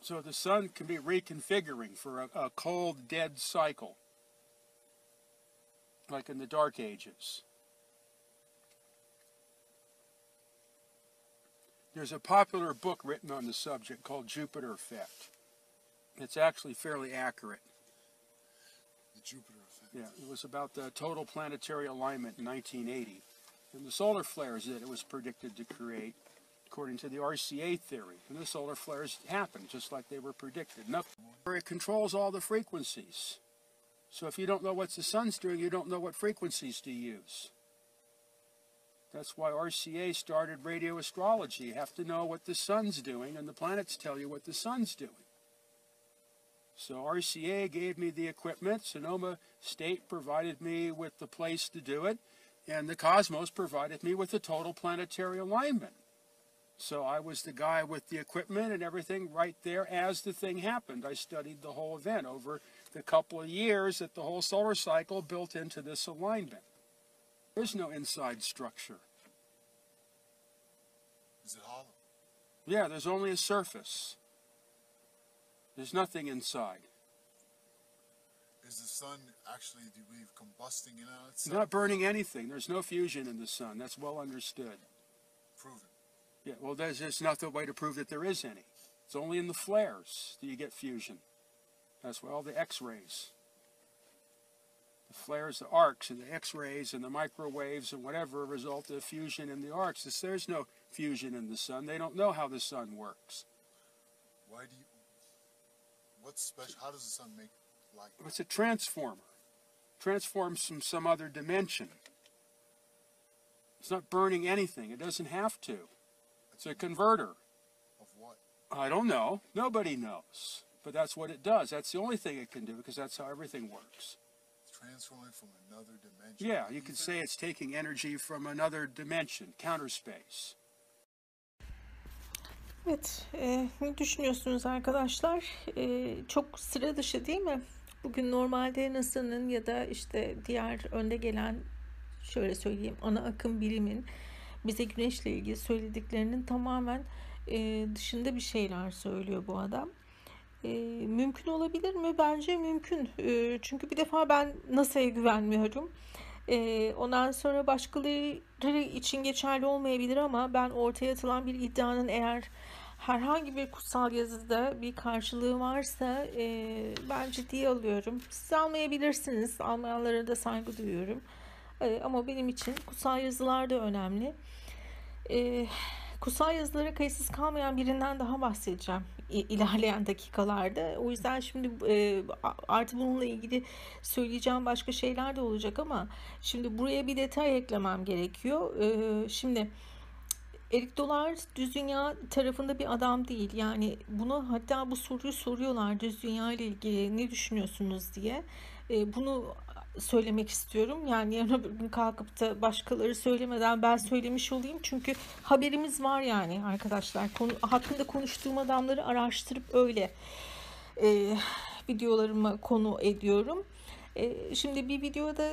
So the sun can be reconfiguring for a cold, dead cycle, like in the Dark Ages. There's a popular book written on the subject called Jupiter Effect. It's actually fairly accurate. The Jupiter effect. Yeah, it was about the total planetary alignment in 1980. And the solar flares that it was predicted to create, according to the RCA theory. And the solar flares happened just like they were predicted. It controls all the frequencies. So if you don't know what the sun's doing, you don't know what frequencies to use. That's why RCA started radio astrology. You have to know what the sun's doing, and the planets tell you what the sun's doing. So RCA gave me the equipment, Sonoma State provided me with the place to do it, and the Cosmos provided me with the total planetary alignment. So I was the guy with the equipment and everything right there as the thing happened. I studied the whole event over the couple of years that the whole solar cycle built into this alignment. There's no inside structure. Is it hollow? Yeah, there's only a surface. There's nothing inside. Is the sun actually, do you believe, combusting in on It's itself? not burning anything. There's no fusion in the sun. That's well understood. Proven. Yeah, well, there's not a way to prove that there is any. It's only in the flares that you get fusion. That's why all the X-rays. The flares, the arcs, and the X-rays, and the microwaves, and whatever result of fusion in the arcs. There's no fusion in the sun. They don't know how the sun works. Why do you, what's special, how does the sun make light? It's a transformer. Transforms from some other dimension. It's not burning anything. It doesn't have to. It's a converter. Of what? I don't know. Nobody knows. But that's what it does. That's the only thing it can do, because that's how everything works. It's transforming from another dimension. Yeah, you could say it's taking energy from another dimension, counter space. Evet, ne düşünüyorsunuz arkadaşlar? Çok sıra dışı değil mi? Bugün normalde NASA'nın ya da işte diğer önde gelen, şöyle söyleyeyim, ana akım bilimin bize güneşle ilgili söylediklerinin tamamen dışında bir şeyler söylüyor bu adam. Mümkün olabilir mi? Bence mümkün. Çünkü bir defa ben NASA'ya güvenmiyorum. Ondan sonra başkaları için geçerli olmayabilir ama ben ortaya atılan bir iddianın eğer herhangi bir kutsal yazıda bir karşılığı varsa ben ciddiye alıyorum. Siz almayabilirsiniz. Almayanlara da saygı duyuyorum. Ama benim için kutsal yazılar da önemli. Kutsal yazılara kayıtsız kalmayan birinden daha bahsedeceğim ilerleyen dakikalarda. O yüzden şimdi artı bununla ilgili söyleyeceğim başka şeyler de olacak ama şimdi buraya bir detay eklemem gerekiyor. Şimdi Erik Dolar Düz Dünya tarafında bir adam değil. Yani bunu, hatta bu soruyu soruyorlar Düz Dünya ile ilgili ne düşünüyorsunuz diye. Bunu söylemek istiyorum. Yani yarın öbür gün kalkıp da başkaları söylemeden ben söylemiş olayım. Çünkü haberimiz var yani arkadaşlar. Hakkında konuştuğum adamları araştırıp öyle videolarıma konu ediyorum. Şimdi bir videoda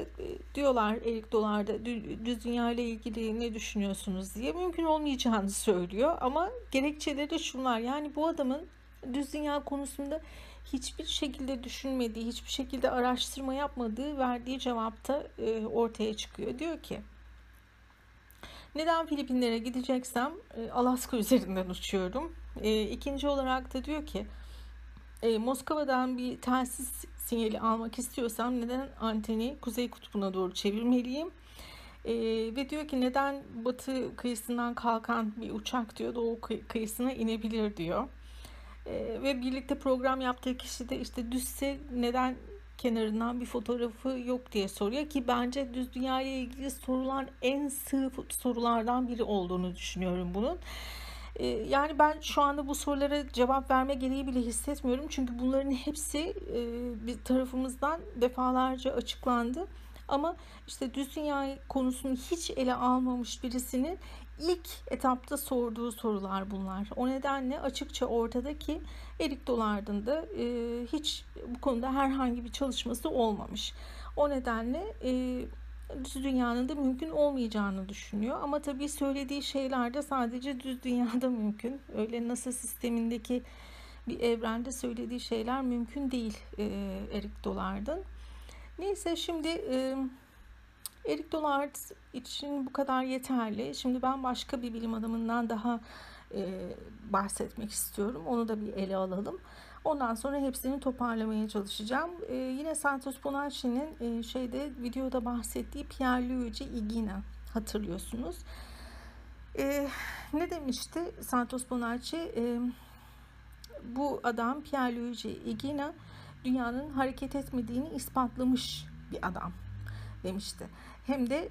diyorlar Erik Dolar'da Düz Dünya ile ilgili ne düşünüyorsunuz diye, mümkün olmayacağını söylüyor ama gerekçeleri de şunlar. Yani bu adamın Düz Dünya konusunda hiçbir şekilde düşünmediği, hiçbir şekilde araştırma yapmadığı verdiği cevapta ortaya çıkıyor. Diyor ki, neden Filipinlere gideceksem Alaska üzerinden uçuyorum. İkinci olarak da diyor ki, Moskova'dan bir telsiz sinyali almak istiyorsam neden anteni Kuzey Kutbu'na doğru çevirmeliyim? Ve diyor ki, neden batı kıyısından kalkan bir uçak diyor doğu kıyısına inebilir diyor. Ve birlikte program yaptığı kişi de işte düzse neden kenarından bir fotoğrafı yok diye soruyor ki bence Düz Dünya ile ilgili sorulan en sığ sorulardan biri olduğunu düşünüyorum bunun. Yani ben şu anda bu sorulara cevap verme gereği bile hissetmiyorum. Çünkü bunların hepsi bir tarafımızdan defalarca açıklandı. Ama işte Düz Dünya konusunu hiç ele almamış birisinin ilk etapta sorduğu sorular bunlar. O nedenle açıkça ortada ki Erik Dolar'ın da hiç bu konuda herhangi bir çalışması olmamış. O nedenle Düz Dünya'nın da mümkün olmayacağını düşünüyor. Ama tabii söylediği şeyler de sadece Düz Dünya'da mümkün. Öyle NASA sistemindeki bir evrende söylediği şeyler mümkün değil Erik Dolar'ın. Neyse, şimdi Erik Dolar için bu kadar yeterli. Şimdi ben başka bir bilim adamından daha bahsetmek istiyorum. Onu da bir ele alalım. Ondan sonra hepsini toparlamaya çalışacağım. Yine Santos Bonacci'nin videoda bahsettiği Pierluigi ile hatırlıyorsunuz. Ne demişti Santos Bonacci? Bu adam Pierluigi ile dünyanın hareket etmediğini ispatlamış bir adam demişti. Hem de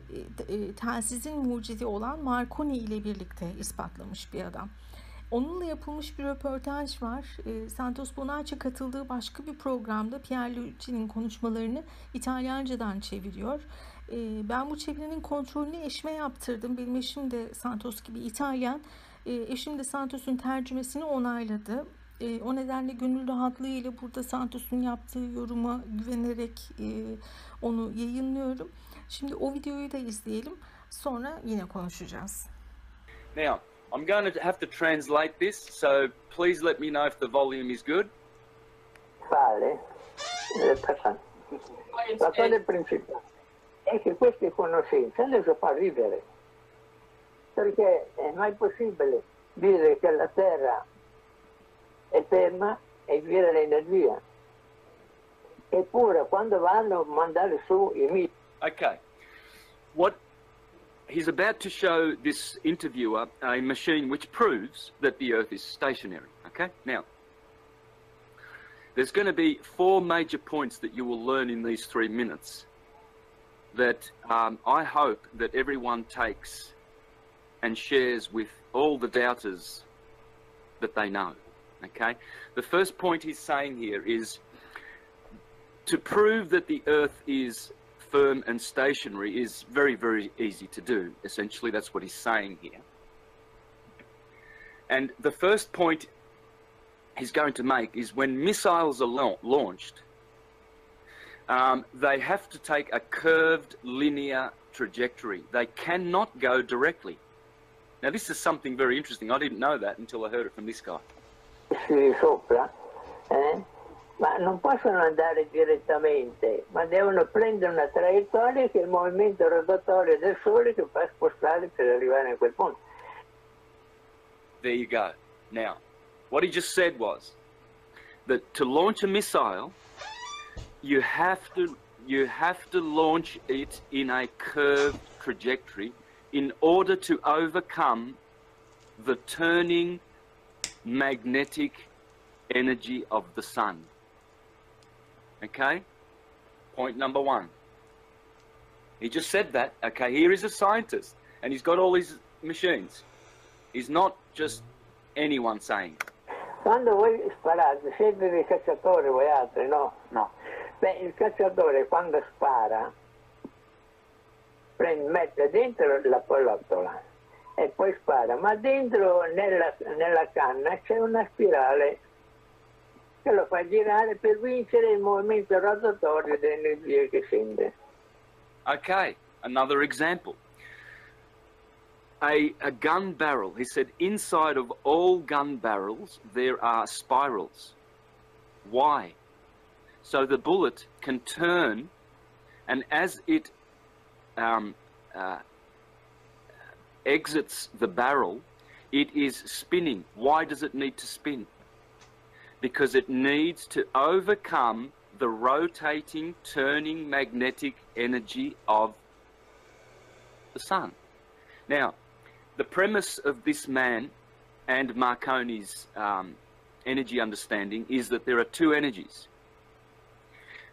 telsizin mucidi olan Marconi ile birlikte ispatlamış bir adam. Onunla yapılmış bir röportaj var. Santos Bonacci katıldığı başka bir programda Pierluigi'nin konuşmalarını İtalyancadan çeviriyor. Ben bu çevirinin kontrolünü eşime yaptırdım. Benim eşim de Santos gibi İtalyan. Eşim de Santos'un tercümesini onayladı. O nedenle gönül rahatlığıyla burada Santos'un yaptığı yoruma güvenerek onu yayınlıyorum. Şimdi o videoyu da izleyelim. Sonra yine konuşacağız. Now, I'm going to have to translate this, so please let me know if the volume is good. Vale. La cosa principale è che queste conoscenze adesso fa ridere, perché è mai possibile dire che la Terra è ferma e gira l'energia. Eppure quando vanno a mandare su i missili. Okay. What he's about to show this interviewer a machine which proves that the Earth is stationary. Okay? Now, there's going to be 4 major points that you will learn in these 3 minutes that I hope that everyone takes and shares with all the doubters that they know. Okay? The first point he's saying here is to prove that the Earth is firm and stationary is very, very easy to do. Essentially, that's what he's saying here. And the first point he's going to make is when missiles are launched, they have to take a curved linear trajectory. They cannot go directly. Now, this is something very interesting. I didn't know that until I heard it from this guy. Sopra, ma non possono andare direttamente, ma devono prendere una traiettoria che è il movimento rotatorio del Sole che fa spostare per arrivare a quel punto. There you go. Now, what he just said was that to launch a missile, you have to launch it in a curved trajectory in order to overcome the turning magnetic energy of the sun. Okay? Point number 1. He just said that. Okay, here is a scientist, and he's got all his machines. He's not just anyone saying it. Quando voi sparate, siete dei cacciatori voi altri, no? No. Beh, il cacciatore quando spara mette dentro la pallottola e poi spara, ma dentro nella canna c'è una spirale che lo fa girare per vincere il movimento rotatorio dell'energia che scende. Okay, another example. A gun barrel, he said, inside of all gun barrels there are spirals. Why? So the bullet can turn, and as it exits the barrel, it is spinning. Why does it need to spin? Because it needs to overcome the rotating, turning magnetic energy of the sun. Now, the premise of this man and Marconi's energy understanding is that there are 2 energies.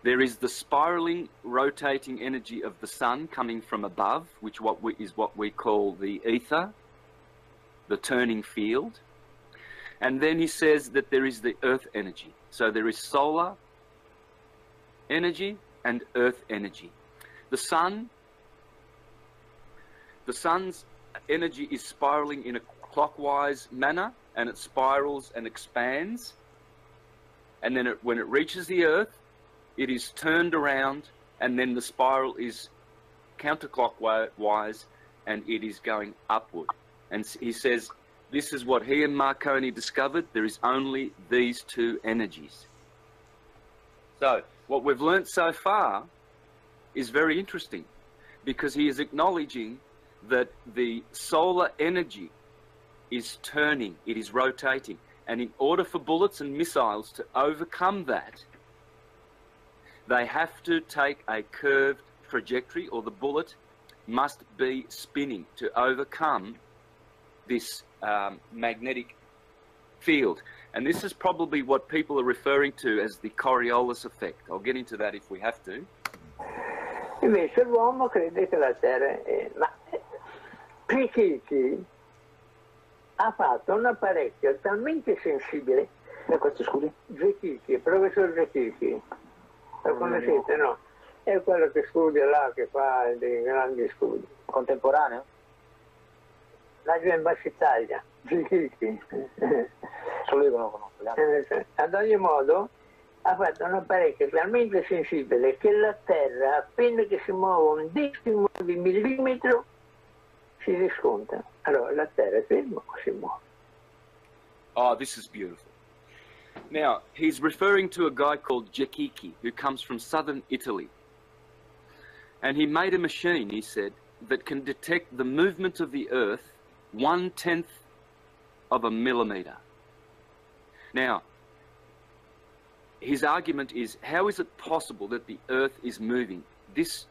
There is the spiraling, rotating energy of the sun coming from above, which is what we call the ether, the turning field. And then he says that there is the earth energy. So there is solar energy and earth energy. The sun's energy is spiraling in a clockwise manner, and it spirals and expands. And then when it reaches the earth, it is turned around, and then the spiral is counterclockwise, and it is going upward. And he says, this is what he and Marconi discovered. There is only these 2 energies. So what we've learnt so far is very interesting, because he is acknowledging that the solar energy is turning, it is rotating. And in order for bullets and missiles to overcome that, they have to take a curved trajectory, or the bullet must be spinning to overcome this magnetic field. And this is probably what people are referring to as the Coriolis effect. I'll get into that if we have to. Invece l'uomo crede che la Terra è... Ma Picchi ha fatto un apparecchio talmente sensibile... Questo, scusi? Zecchicchi, professor Zecchicchi. Lo conoscete, no? È quello che studia là, che fa dei grandi studi. Contemporaneo? Laggiù in Bassa Italia. Zecchicchi. Solo io non lo conosco. Ad ogni modo, ha fatto un apparecchio talmente sensibile che la Terra, appena che si muove un decimo di millimetro, si riscontra. Allora la Terra è ferma o si muove? Oh, this is beautiful. Now, he's referring to a guy called Jekiki, who comes from southern Italy. And he made a machine, he said, that can detect the movement of the Earth 1/10 of a millimeter. Now, his argument is, how is it possible that the Earth is moving? This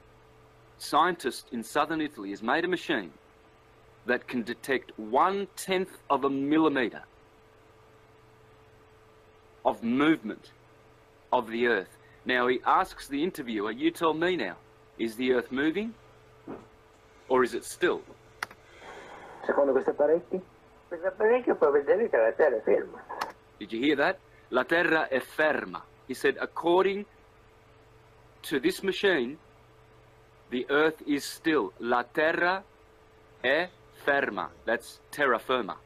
scientist in southern Italy has made a machine that can detect 1/10 of a millimeter of movement of the Earth. Now he asks the interviewer, you tell me now, is the Earth moving or is it still? Secondo questi apparecchi? Questo apparecchio può vedere che la Terra è ferma. Did you hear that? La Terra è ferma. He said, according to this machine, the Earth is still. La Terra è ferma. That's terra firma.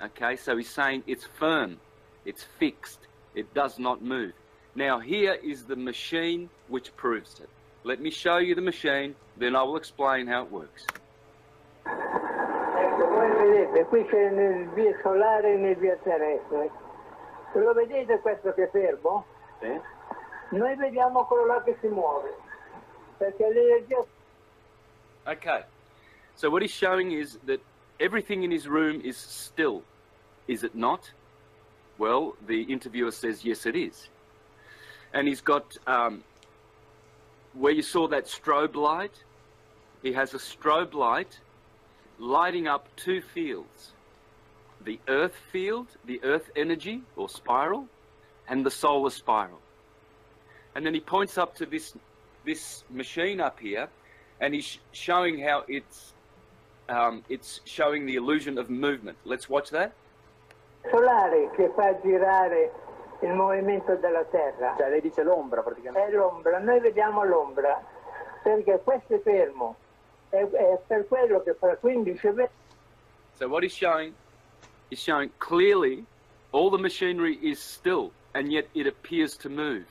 Okay, so he's saying it's firm, it's fixed, it does not move. Now here is the machine which proves it. Let me show you the machine, then I will explain how it works. Ecco, voi vedete, qui c'è energia solare e energia terrestre. Se lo vedete questo che è fermo? Sì. Noi vediamo quello là che si muove. Perché l'energia... Okay, so what he's showing is that everything in his room is still, is it not? Well, the interviewer says, yes, it is. And he's got, where you saw that strobe light, he has a strobe light lighting up two fields. The Earth field, the Earth energy, or spiral, and the solar spiral. And then he points up to this machine up here, and he's showing how it's showing the illusion of movement. Let's watch that. solare che fa girare il movimento della Terra. Cioè lei dice l'ombra praticamente. È l'ombra, noi vediamo l'ombra, perché questo è fermo, è per quello che fra 15 e 20... So what he's showing clearly all the machinery is still, and yet it appears to move.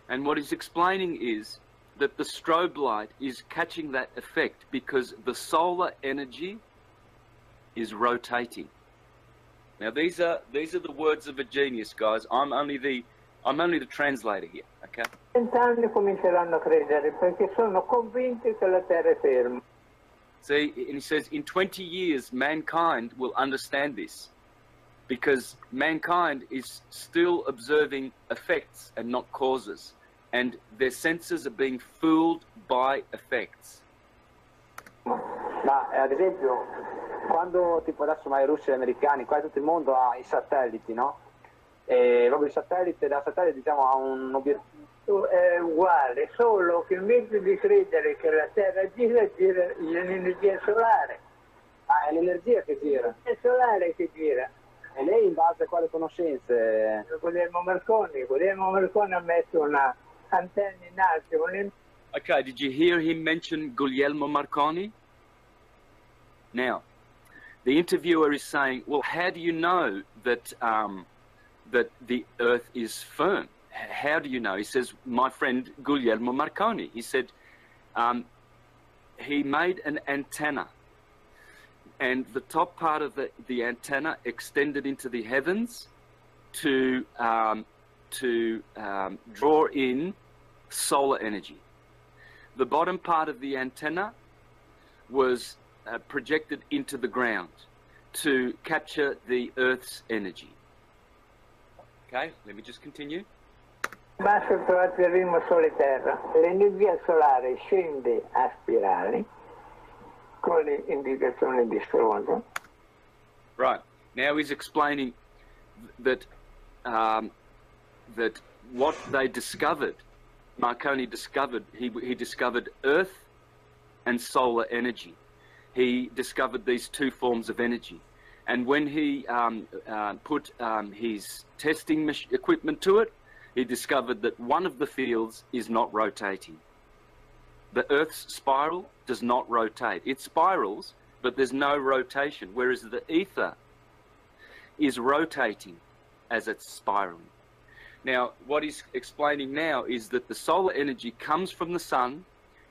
And what he's explaining is that the strobe light is catching that effect because the solar energy is rotating. Now these are the words of a genius, guys. I'm only the translator here, okay? 20 anni cominceranno a credere perché sono convinti che la Terra è ferma. See, and he says in 20 years mankind will understand this because mankind is still observing effects and not causes, and their senses are being fooled by effects. Ma ad esempio, quando tipo adesso i russi e gli americani, qua tutto il mondo ha i satelliti, no? E proprio il satellite, da satellite diciamo ha un obiettivo. È uguale, solo che invece di credere che la Terra gira l'energia solare. Ah, è l'energia che gira. È solare che gira. E lei in base a quale conoscenze? Guglielmo Marconi ha messo una antenna in alto. Okay, did you hear him mention Guglielmo Marconi? Now, the interviewer is saying, well, how do you know that, that the Earth is firm? How do you know? He says, my friend Guglielmo Marconi. He said he made an antenna, and the top part of the antenna extended into the heavens to draw in solar energy. The bottom part of the antenna was projected into the ground to capture the Earth's energy. Okay, let me just continue. Basso trovate il ritmo Sole-Terra. L'energia solare scende a spirali con le indicazioni di strondo. Right, now he's explaining that that what they discovered, Marconi discovered, he discovered Earth and solar energy. He discovered these two forms of energy. And when he put his testing equipment to it, he discovered that one of the fields is not rotating. The Earth's spiral does not rotate. It spirals, but there's no rotation, whereas the ether is rotating as it's spiraling. Now, what he's explaining now is that the solar energy comes from the sun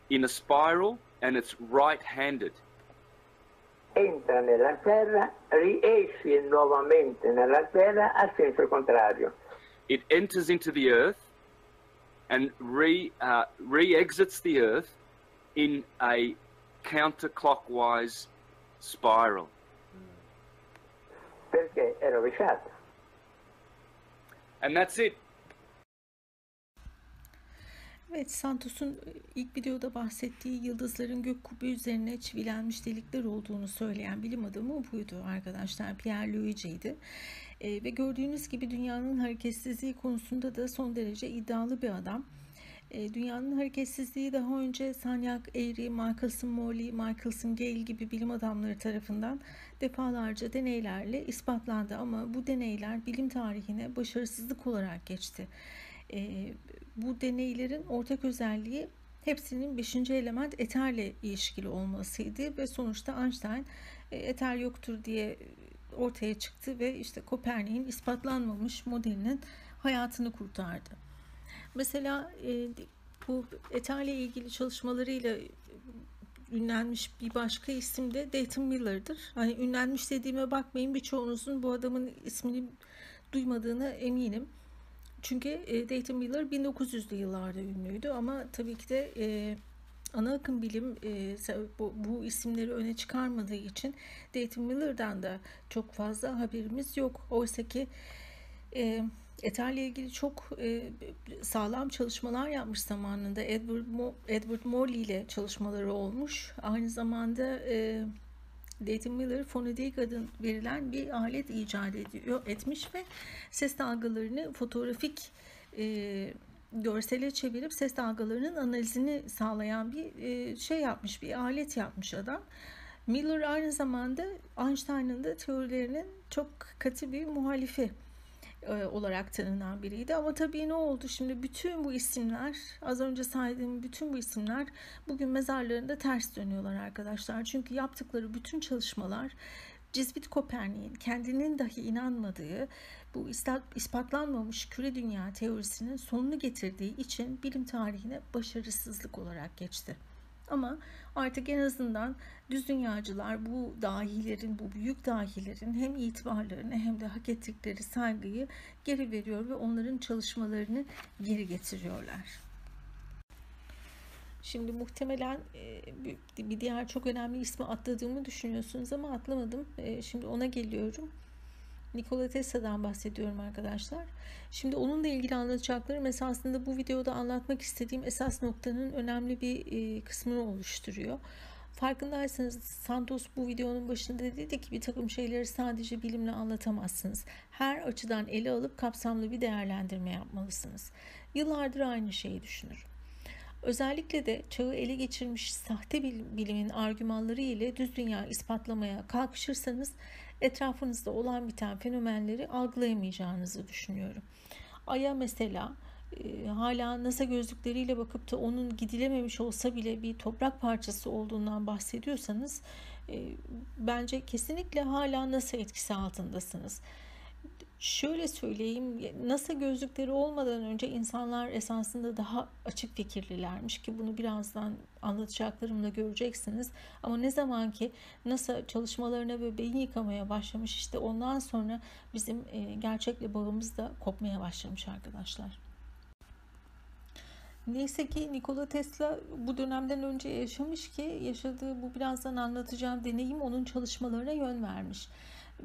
in a spiral, and it's right-handed. entra nella terra, riesce nuovamente nella terra a senso contrario. It enters into the earth and re-exits the earth in a counterclockwise spiral. Perché è rovesciato. And that's it. Evet, Santos'un ilk videoda bahsettiği yıldızların gök kubbe üzerine çivilenmiş delikler olduğunu söyleyen bilim adamı buydu arkadaşlar. Pierre Luigi'ydi. Ve gördüğünüz gibi dünyanın hareketsizliği konusunda da son derece iddialı bir adam. Dünyanın hareketsizliği daha önce Sanyak Eyre, Michelson Morley, Michelson Gale gibi bilim adamları tarafından defalarca deneylerle ispatlandı ama bu deneyler bilim tarihine başarısızlık olarak geçti. Bu deneylerin ortak özelliği hepsinin 5. element eterle ilişkili olmasıydı ve sonuçta Einstein eter yoktur diye ortaya çıktı ve işte Kopernik'in ispatlanmamış modelinin hayatını kurtardı. Mesela bu eterle ilgili çalışmalarıyla ünlenmiş bir başka isim de Dayton Miller'dır. Hani ünlenmiş dediğime bakmayın, birçoğunuzun bu adamın ismini duymadığına eminim. Çünkü Dayton Miller 1900'lü yıllarda ünlüydü ama tabii ki de ana akım bilim bu isimleri öne çıkarmadığı için Dayton Miller'dan da çok fazla haberimiz yok. Oysa ki eterle ilgili çok sağlam çalışmalar yapmış zamanında. Edward Morley ile çalışmaları olmuş. Aynı zamanda Dayton Miller fonodik adı verilen bir alet icat etmiş ve ses dalgalarını fotoğrafik görsele çevirip ses dalgalarının analizini sağlayan bir şey yapmış, bir alet yapmış adam. Miller aynı zamanda Einstein'ın da teorilerinin çok katı bir muhalifi olarak tanınan biriydi. Ama tabii ne oldu? Şimdi bütün bu isimler, az önce saydığım bütün bu isimler bugün mezarlarında ters dönüyorlar arkadaşlar. Çünkü yaptıkları bütün çalışmalar Cizvit Kopernik'in kendinin dahi inanmadığı bu ispatlanmamış küre dünya teorisinin sonunu getirdiği için bilim tarihine başarısızlık olarak geçti. Ama artık en azından düz dünyacılar bu dahilerin, bu büyük dahilerin hem itibarlarını hem de hak ettikleri saygıyı geri veriyor ve onların çalışmalarını geri getiriyorlar. Şimdi muhtemelen bir diğer çok önemli ismi atladığımı düşünüyorsunuz ama atlamadım. Şimdi ona geliyorum. Nikola Tesla'dan bahsediyorum arkadaşlar. Şimdi onunla ilgili anlatacaklarım esasında bu videoda anlatmak istediğim esas noktanın önemli bir kısmını oluşturuyor. Farkındaysanız Santos bu videonun başında dedi ki bir takım şeyleri sadece bilimle anlatamazsınız. Her açıdan ele alıp kapsamlı bir değerlendirme yapmalısınız. Yıllardır aynı şeyi düşünürüm. Özellikle de çağı ele geçirmiş sahte bilimin argümanları ile düz dünya ispatlamaya kalkışırsanız etrafınızda olan biten fenomenleri algılayamayacağınızı düşünüyorum. Ay'a mesela hala NASA gözlükleriyle bakıp da onun gidilememiş olsa bile bir toprak parçası olduğundan bahsediyorsanız bence kesinlikle hala NASA etkisi altındasınız. Şöyle söyleyeyim, NASA gözlükleri olmadan önce insanlar esasında daha açık fikirlilermiş ki bunu birazdan anlatacaklarımla göreceksiniz. Ama ne zaman ki NASA çalışmalarına ve beyin yıkamaya başlamış, işte ondan sonra bizim gerçekle bağımız da kopmaya başlamış arkadaşlar. Neyse ki Nikola Tesla bu dönemden önce yaşamış ki yaşadığı bu birazdan anlatacağım deneyim onun çalışmalarına yön vermiş.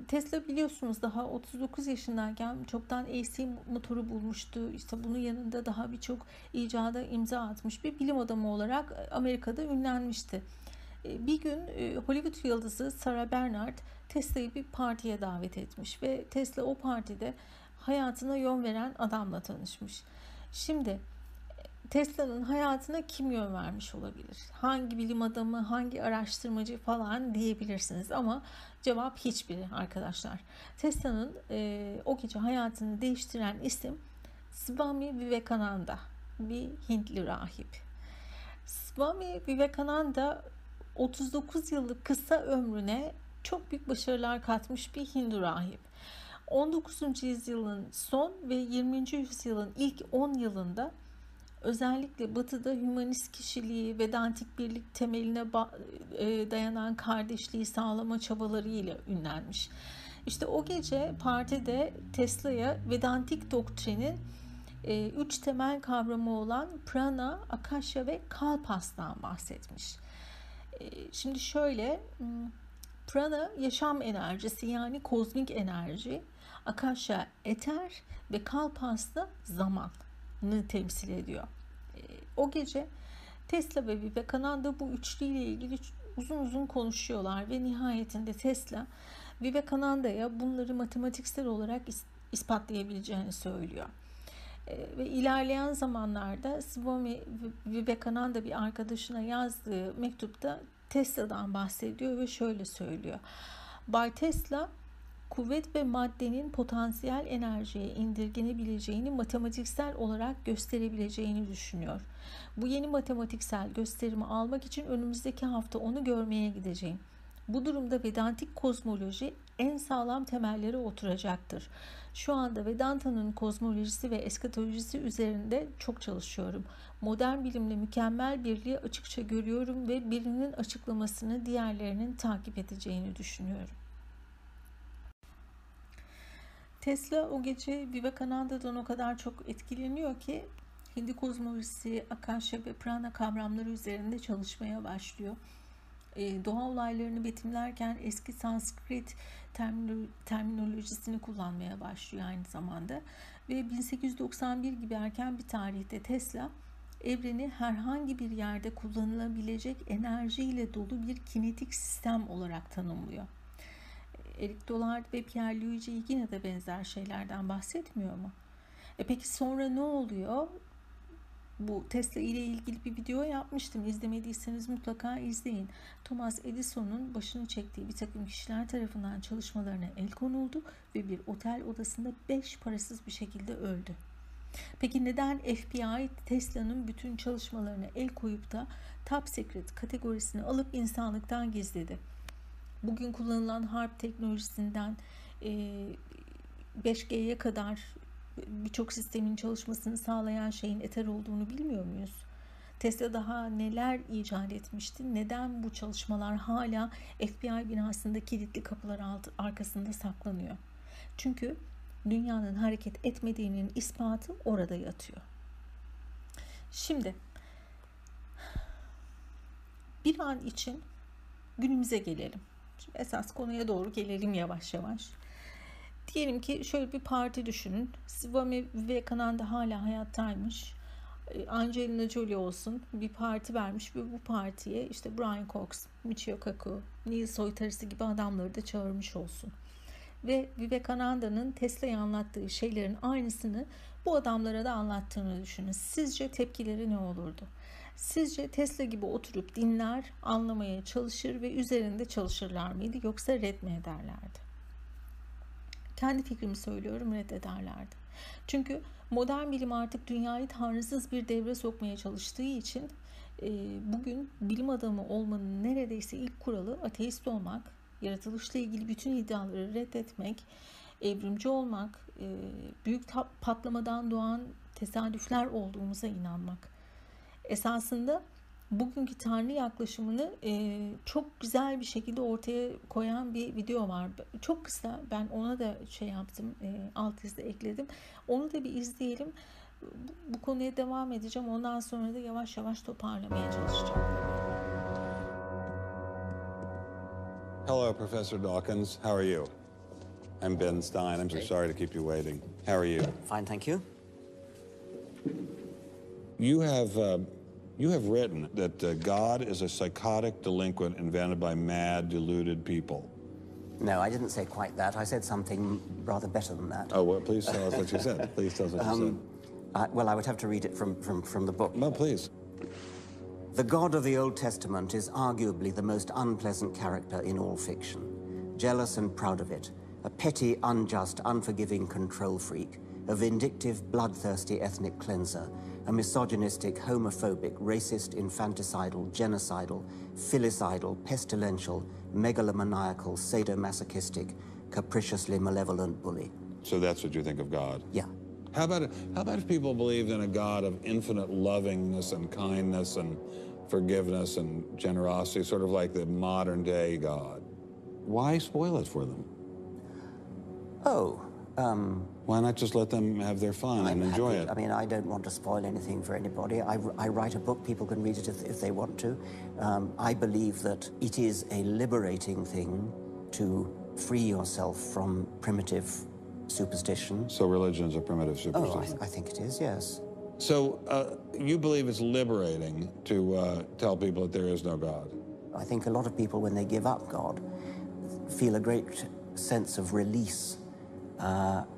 Tesla biliyorsunuz daha 39 yaşındayken çoktan AC motoru bulmuştu. İşte bunun yanında daha birçok icada imza atmış bir bilim adamı olarak Amerika'da ünlenmişti. Bir gün Hollywood yıldızı Sarah Bernhardt Tesla'yı bir partiye davet etmiş ve Tesla o partide hayatına yön veren adamla tanışmış. Şimdi Tesla'nın hayatına kim yön vermiş olabilir? Hangi bilim adamı, hangi araştırmacı falan diyebilirsiniz ama cevap hiçbiri arkadaşlar. Tesla'nın o gece hayatını değiştiren isim Swami Vivekananda, bir Hintli rahip. Swami Vivekananda 39 yıllık kısa ömrüne çok büyük başarılar katmış bir Hindu rahip. 19. yüzyılın son ve 20. yüzyılın ilk 10 yılında özellikle Batı'da hümanist kişiliği, Vedantik birlik temeline dayanan kardeşliği sağlama çabalarıyla ünlenmiş. İşte o gece partide Tesla'ya Vedantik doktrinin 3 temel kavramı olan prana, akasha ve kalpastan bahsetmiş. Şimdi şöyle, prana yaşam enerjisi, yani kozmik enerji, akasha eter ve kalpas da zamanı temsil ediyor. O gece Tesla ve Vivekananda bu üçlüyle ilgili uzun uzun konuşuyorlar ve nihayetinde Tesla Vivekananda'ya bunları matematiksel olarak ispatlayabileceğini söylüyor. Ve ilerleyen zamanlarda Swami Vivekananda bir arkadaşına yazdığı mektupta Tesla'dan bahsediyor ve şöyle söylüyor. Bay Tesla, kuvvet ve maddenin potansiyel enerjiye indirgenebileceğini matematiksel olarak gösterebileceğini düşünüyor. Bu yeni matematiksel gösterimi almak için önümüzdeki hafta onu görmeye gideceğim. Bu durumda Vedantik kozmoloji en sağlam temellere oturacaktır. Şu anda Vedanta'nın kozmolojisi ve eskatolojisi üzerinde çok çalışıyorum. Modern bilimle mükemmel birliği açıkça görüyorum ve birinin açıklamasını diğerlerinin takip edeceğini düşünüyorum. Tesla o gece Vivekananda'dan o kadar çok etkileniyor ki Hindi kozmolojisi, akasha ve prana kavramları üzerinde çalışmaya başlıyor. Doğa olaylarını betimlerken eski Sanskrit terminolojisini kullanmaya başlıyor aynı zamanda. Ve 1891 gibi erken bir tarihte Tesla, evreni herhangi bir yerde kullanılabilecek enerjiyle dolu bir kinetik sistem olarak tanımlıyor. Eric Dollard ve Pierre Luigi yine de benzer şeylerden bahsetmiyor mu? Peki sonra ne oluyor? Bu Tesla ile ilgili bir video yapmıştım. İzlemediyseniz mutlaka izleyin. Thomas Edison'un başını çektiği bir takım kişiler tarafından çalışmalarına el konuldu ve bir otel odasında 5 parasız bir şekilde öldü. Peki neden FBI Tesla'nın bütün çalışmalarına el koyup da top secret kategorisini alıp insanlıktan gizledi? Bugün kullanılan harp teknolojisinden 5G'ye kadar birçok sistemin çalışmasını sağlayan şeyin eter olduğunu bilmiyor muyuz? Tesla daha neler icat etmişti? Neden bu çalışmalar hala FBI binasında kilitli kapılar arkasında saklanıyor? Çünkü dünyanın hareket etmediğinin ispatı orada yatıyor. Şimdi bir an için günümüze gelelim. Şimdi esas konuya doğru gelelim yavaş yavaş. Diyelim ki şöyle bir parti düşünün. Swami Vivekananda hala hayattaymış. Angelina Jolie olsun bir parti vermiş ve bu partiye işte Brian Cox, Michio Kaku, Neil Soytarısı gibi adamları da çağırmış olsun. Ve Vivekananda'nın Tesla'ya anlattığı şeylerin aynısını bu adamlara da anlattığını düşünün. Sizce tepkileri ne olurdu? Sizce Tesla gibi oturup dinler, anlamaya çalışır ve üzerinde çalışırlar mıydı, yoksa red mi ederlerdi? Kendi fikrimi söylüyorum, reddederlerdi. Çünkü modern bilim artık dünyayı tanrısız bir devre sokmaya çalıştığı için bugün bilim adamı olmanın neredeyse ilk kuralı ateist olmak, yaratılışla ilgili bütün iddiaları reddetmek, evrimci olmak, büyük patlamadan doğan tesadüfler olduğumuza inanmak. Esasında bugünkü tanrı yaklaşımını çok güzel bir şekilde ortaya koyan bir video var. Çok kısa, ben ona da şey yaptım, alt yazı ekledim. Onu da bir izleyelim. Bu konuya devam edeceğim. Ondan sonra da yavaş yavaş toparlamaya çalışacağım. Hello, Professor Dawkins. How are you? I'm Ben Stein. I'm so sorry to keep you waiting. How are you? Fine, thank you. You have written that God is a psychotic delinquent invented by mad, deluded people. No, I didn't say quite that. I said something rather better than that. Oh, well, please tell us what you said. Please tell us what you said. Well, I would have to read it from the book. No, please. The God of the Old Testament is arguably the most unpleasant character in all fiction. Jealous and proud of it. A petty, unjust, unforgiving control freak. A vindictive, bloodthirsty ethnic cleanser. A misogynistic, homophobic, racist, infanticidal, genocidal, filicidal, pestilential, megalomaniacal, sadomasochistic, capriciously malevolent bully. So that's what you think of God? Yeah. How about if people believed in a God of infinite lovingness and kindness and forgiveness and generosity, sort of like the modern day God? Why spoil it for them? Why not just let them have their fun and enjoy it? I mean, I don't want to spoil anything for anybody. I write a book, people can read it if they want to. I believe that it is a liberating thing to free yourself from primitive superstition. So religion is a primitive superstition? I think it is, yes. So you believe it's liberating to tell people that there is no God? I think a lot of people, when they give up God, feel a great sense of release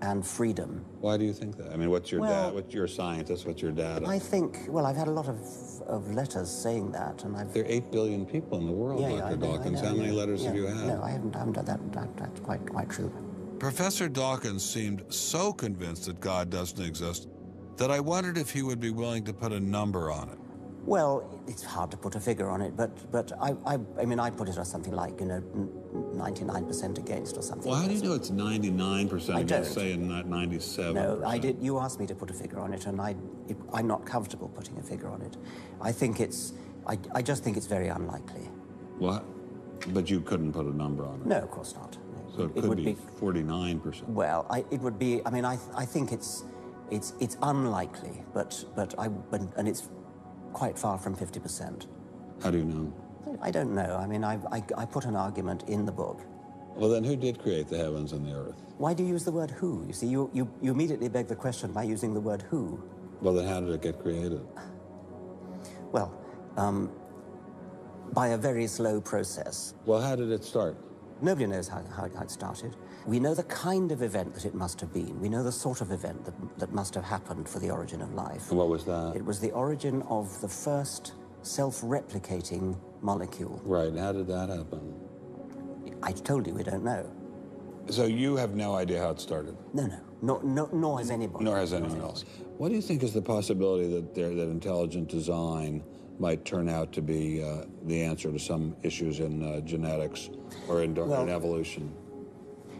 and freedom. Why do you think that? I mean, what's your dad? What's your scientist? What's your data? I think, well, I've had a lot of letters saying that, and I've... There are 8 billion people in the world, Dr. Dawkins. How many letters have you had? No, I haven't done that. That's quite true. Professor Dawkins seemed so convinced that God doesn't exist that I wondered if he would be willing to put a number on it. Well, it's hard to put a figure on it, but I mean, I'd put it as something like, 99% against or something. Well, how do you know it's 99% against, say, not 97%? No, I did. You asked me to put a figure on it, and I'm not comfortable putting a figure on it. I think I just think it's very unlikely. What? But you couldn't put a number on it? No, of course not. So it could be 49%. Well, it would be. I mean, I think it's unlikely, and it's quite far from 50%. How do you know? I don't know. I mean, I put an argument in the book. Well, then who did create the heavens and the earth? Why do you use the word who? You see, you immediately beg the question by using the word who. Well, then how did it get created? Well, by a very slow process. Well, how did it start? Nobody knows how it started. We know the kind of event that it must have been. We know the sort of event that must have happened for the origin of life. And what was that? It was the origin of the first self-replicating molecule. Right. How did that happen? I told you we don't know. So you have no idea how it started? No, nor has anybody. Nor has anyone else. What do you think is the possibility that intelligent design might turn out to be the answer to some issues in genetics or in evolution?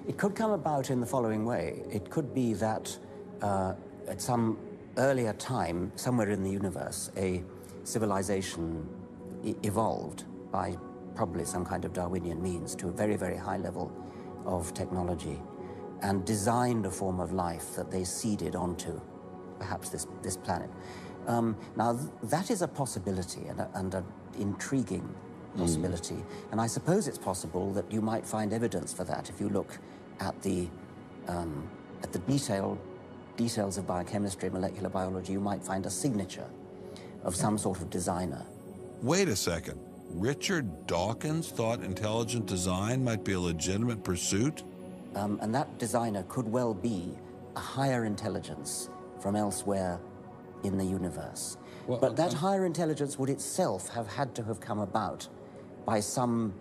It could come about in the following way. It could be that at some earlier time, somewhere in the universe, a civilization evolved by probably some kind of Darwinian means to a very, very high level of technology and designed a form of life that they seeded onto, perhaps this planet. Now, that is a possibility and an intriguing possibility. And I suppose it's possible that you might find evidence for that if you look at the details of biochemistry, molecular biology. You might find a signature of some sort of designer. Wait a second. Richard Dawkins thought intelligent design might be a legitimate pursuit? And that designer could well be a higher intelligence from elsewhere in the universe. Well, but that higher intelligence would itself have had to have come about by some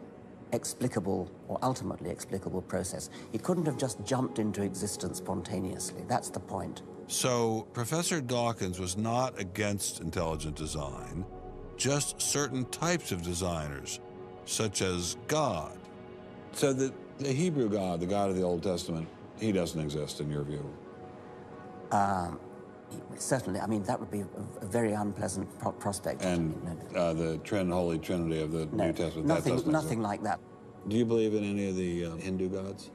explicable or ultimately explicable process. It couldn't have just jumped into existence spontaneously. That's the point. So Professor Dawkins was not against intelligent design, just certain types of designers, such as God. So the Hebrew God, the God of the Old Testament, he doesn't exist in your view? Certainly. I mean, that would be a very unpleasant prospect. And the Holy Trinity of the New Testament, nothing like that. Do you believe in any of the Hindu gods?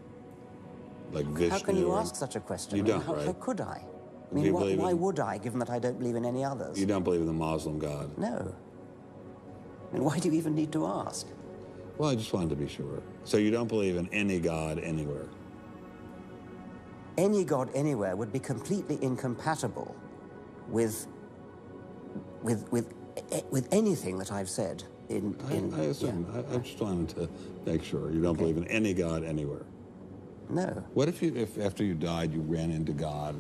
Like Vishnu? How can you ask such a question? You don't, right? How could I? I mean, why would I, given that I don't believe in any others? You don't believe in the Muslim God? No. I mean, why do you even need to ask? Well, I just wanted to be sure. So you don't believe in any God anywhere? Any God anywhere would be completely incompatible with anything that I've said. I assume. Yeah. I just wanted to make sure you don't believe in any God anywhere. No. What if after you died you ran into God?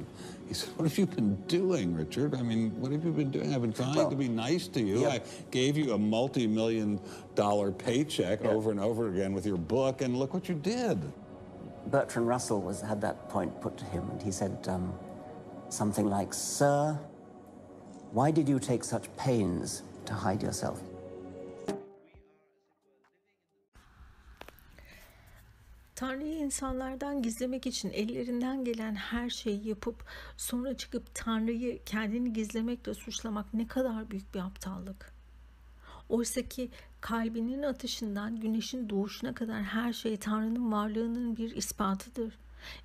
He said, "What have you been doing, Richard? I mean, what have you been doing? I've been trying to be nice to you. Yeah. I gave you a multi-million-dollar paycheck over and over again with your book, and look what you did." Bertrand Russell had that point put to him, and he said something like, "Sir, why did you take such pains to hide yourself?" Tanrı'yı insanlardan gizlemek için ellerinden gelen her şeyi yapıp sonra çıkıp Tanrı'yı kendini gizlemekle suçlamak ne kadar büyük bir aptallık. Oysa ki kalbinin atışından güneşin doğuşuna kadar her şey Tanrı'nın varlığının bir ispatıdır.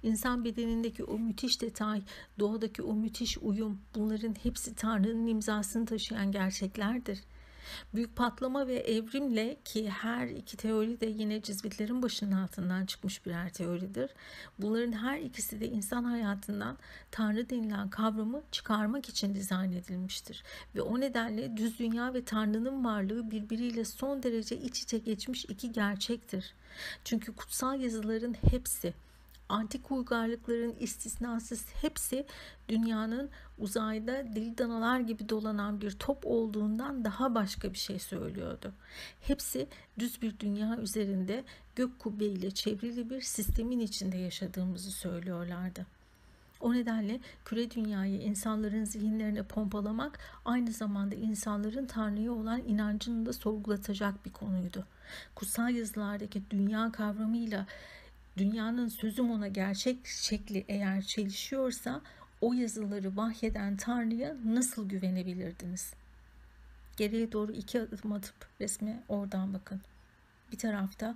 İnsan bedenindeki o müthiş detay, doğadaki o müthiş uyum, bunların hepsi Tanrı'nın imzasını taşıyan gerçeklerdir. Büyük patlama ve evrimle, ki her iki teori de yine cizvitlerin başının altından çıkmış birer teoridir. Bunların her ikisi de insan hayatından Tanrı denilen kavramı çıkarmak için dizayn edilmiştir. Ve o nedenle düz dünya ve Tanrı'nın varlığı birbiriyle son derece iç içe geçmiş iki gerçektir. Çünkü kutsal yazıların hepsi, antik uygarlıkların istisnasız hepsi dünyanın uzayda deli danalar gibi dolanan bir top olduğundan daha başka bir şey söylüyordu. Hepsi düz bir dünya üzerinde gök kubbe ile çevrili bir sistemin içinde yaşadığımızı söylüyorlardı. O nedenle küre dünyayı insanların zihinlerine pompalamak aynı zamanda insanların Tanrı'ya olan inancını da sorgulatacak bir konuydu. Kutsal yazılardaki dünya kavramıyla dünyanın sözüm ona gerçek şekli eğer çelişiyorsa o yazıları vahyeden Tanrı'ya nasıl güvenebilirdiniz? Geriye doğru 2 adım atıp resme oradan bakın. Bir tarafta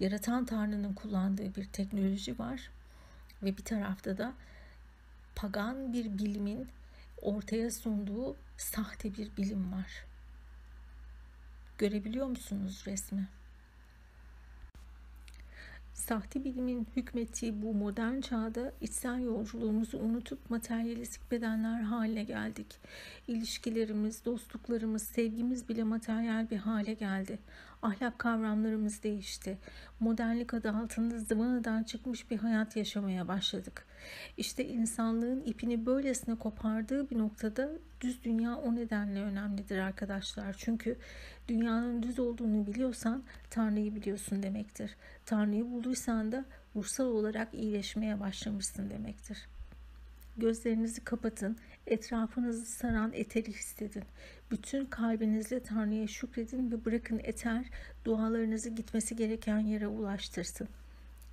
yaratan Tanrı'nın kullandığı bir teknoloji var ve bir tarafta da pagan bir bilimin ortaya sunduğu sahte bir bilim var. Görebiliyor musunuz resmi? Sahte bilimin hükmettiği bu modern çağda içsel yolculuğumuzu unutup materyalistik bedenler haline geldik. İlişkilerimiz, dostluklarımız, sevgimiz bile materyal bir hale geldi. Ahlak kavramlarımız değişti. Modernlik adı altında zıvanadan çıkmış bir hayat yaşamaya başladık. İşte insanlığın ipini böylesine kopardığı bir noktada düz dünya o nedenle önemlidir arkadaşlar. Çünkü dünyanın düz olduğunu biliyorsan Tanrı'yı biliyorsun demektir. Tanrı'yı bulduysan da ruhsal olarak iyileşmeye başlamışsın demektir. Gözlerinizi kapatın, etrafınızı saran eteri hissedin. Bütün kalbinizle Tanrı'ya şükredin ve bırakın eter dualarınızı gitmesi gereken yere ulaştırsın.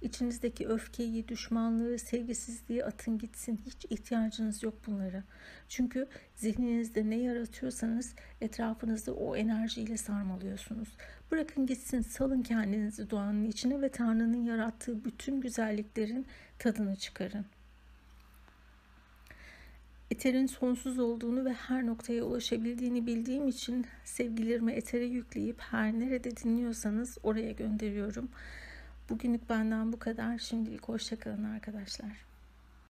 İçinizdeki öfkeyi, düşmanlığı, sevgisizliği atın gitsin. Hiç ihtiyacınız yok bunlara. Çünkü zihninizde ne yaratıyorsanız etrafınızda o enerjiyle sarmalıyorsunuz. Bırakın gitsin, salın kendinizi doğanın içine ve Tanrı'nın yarattığı bütün güzelliklerin tadını çıkarın. Eterin sonsuz olduğunu ve her noktaya ulaşabildiğini bildiğim için sevgilerimi etere yükleyip her nerede dinliyorsanız oraya gönderiyorum. Bugünlük benden bu kadar. Şimdilik hoşça kalın arkadaşlar.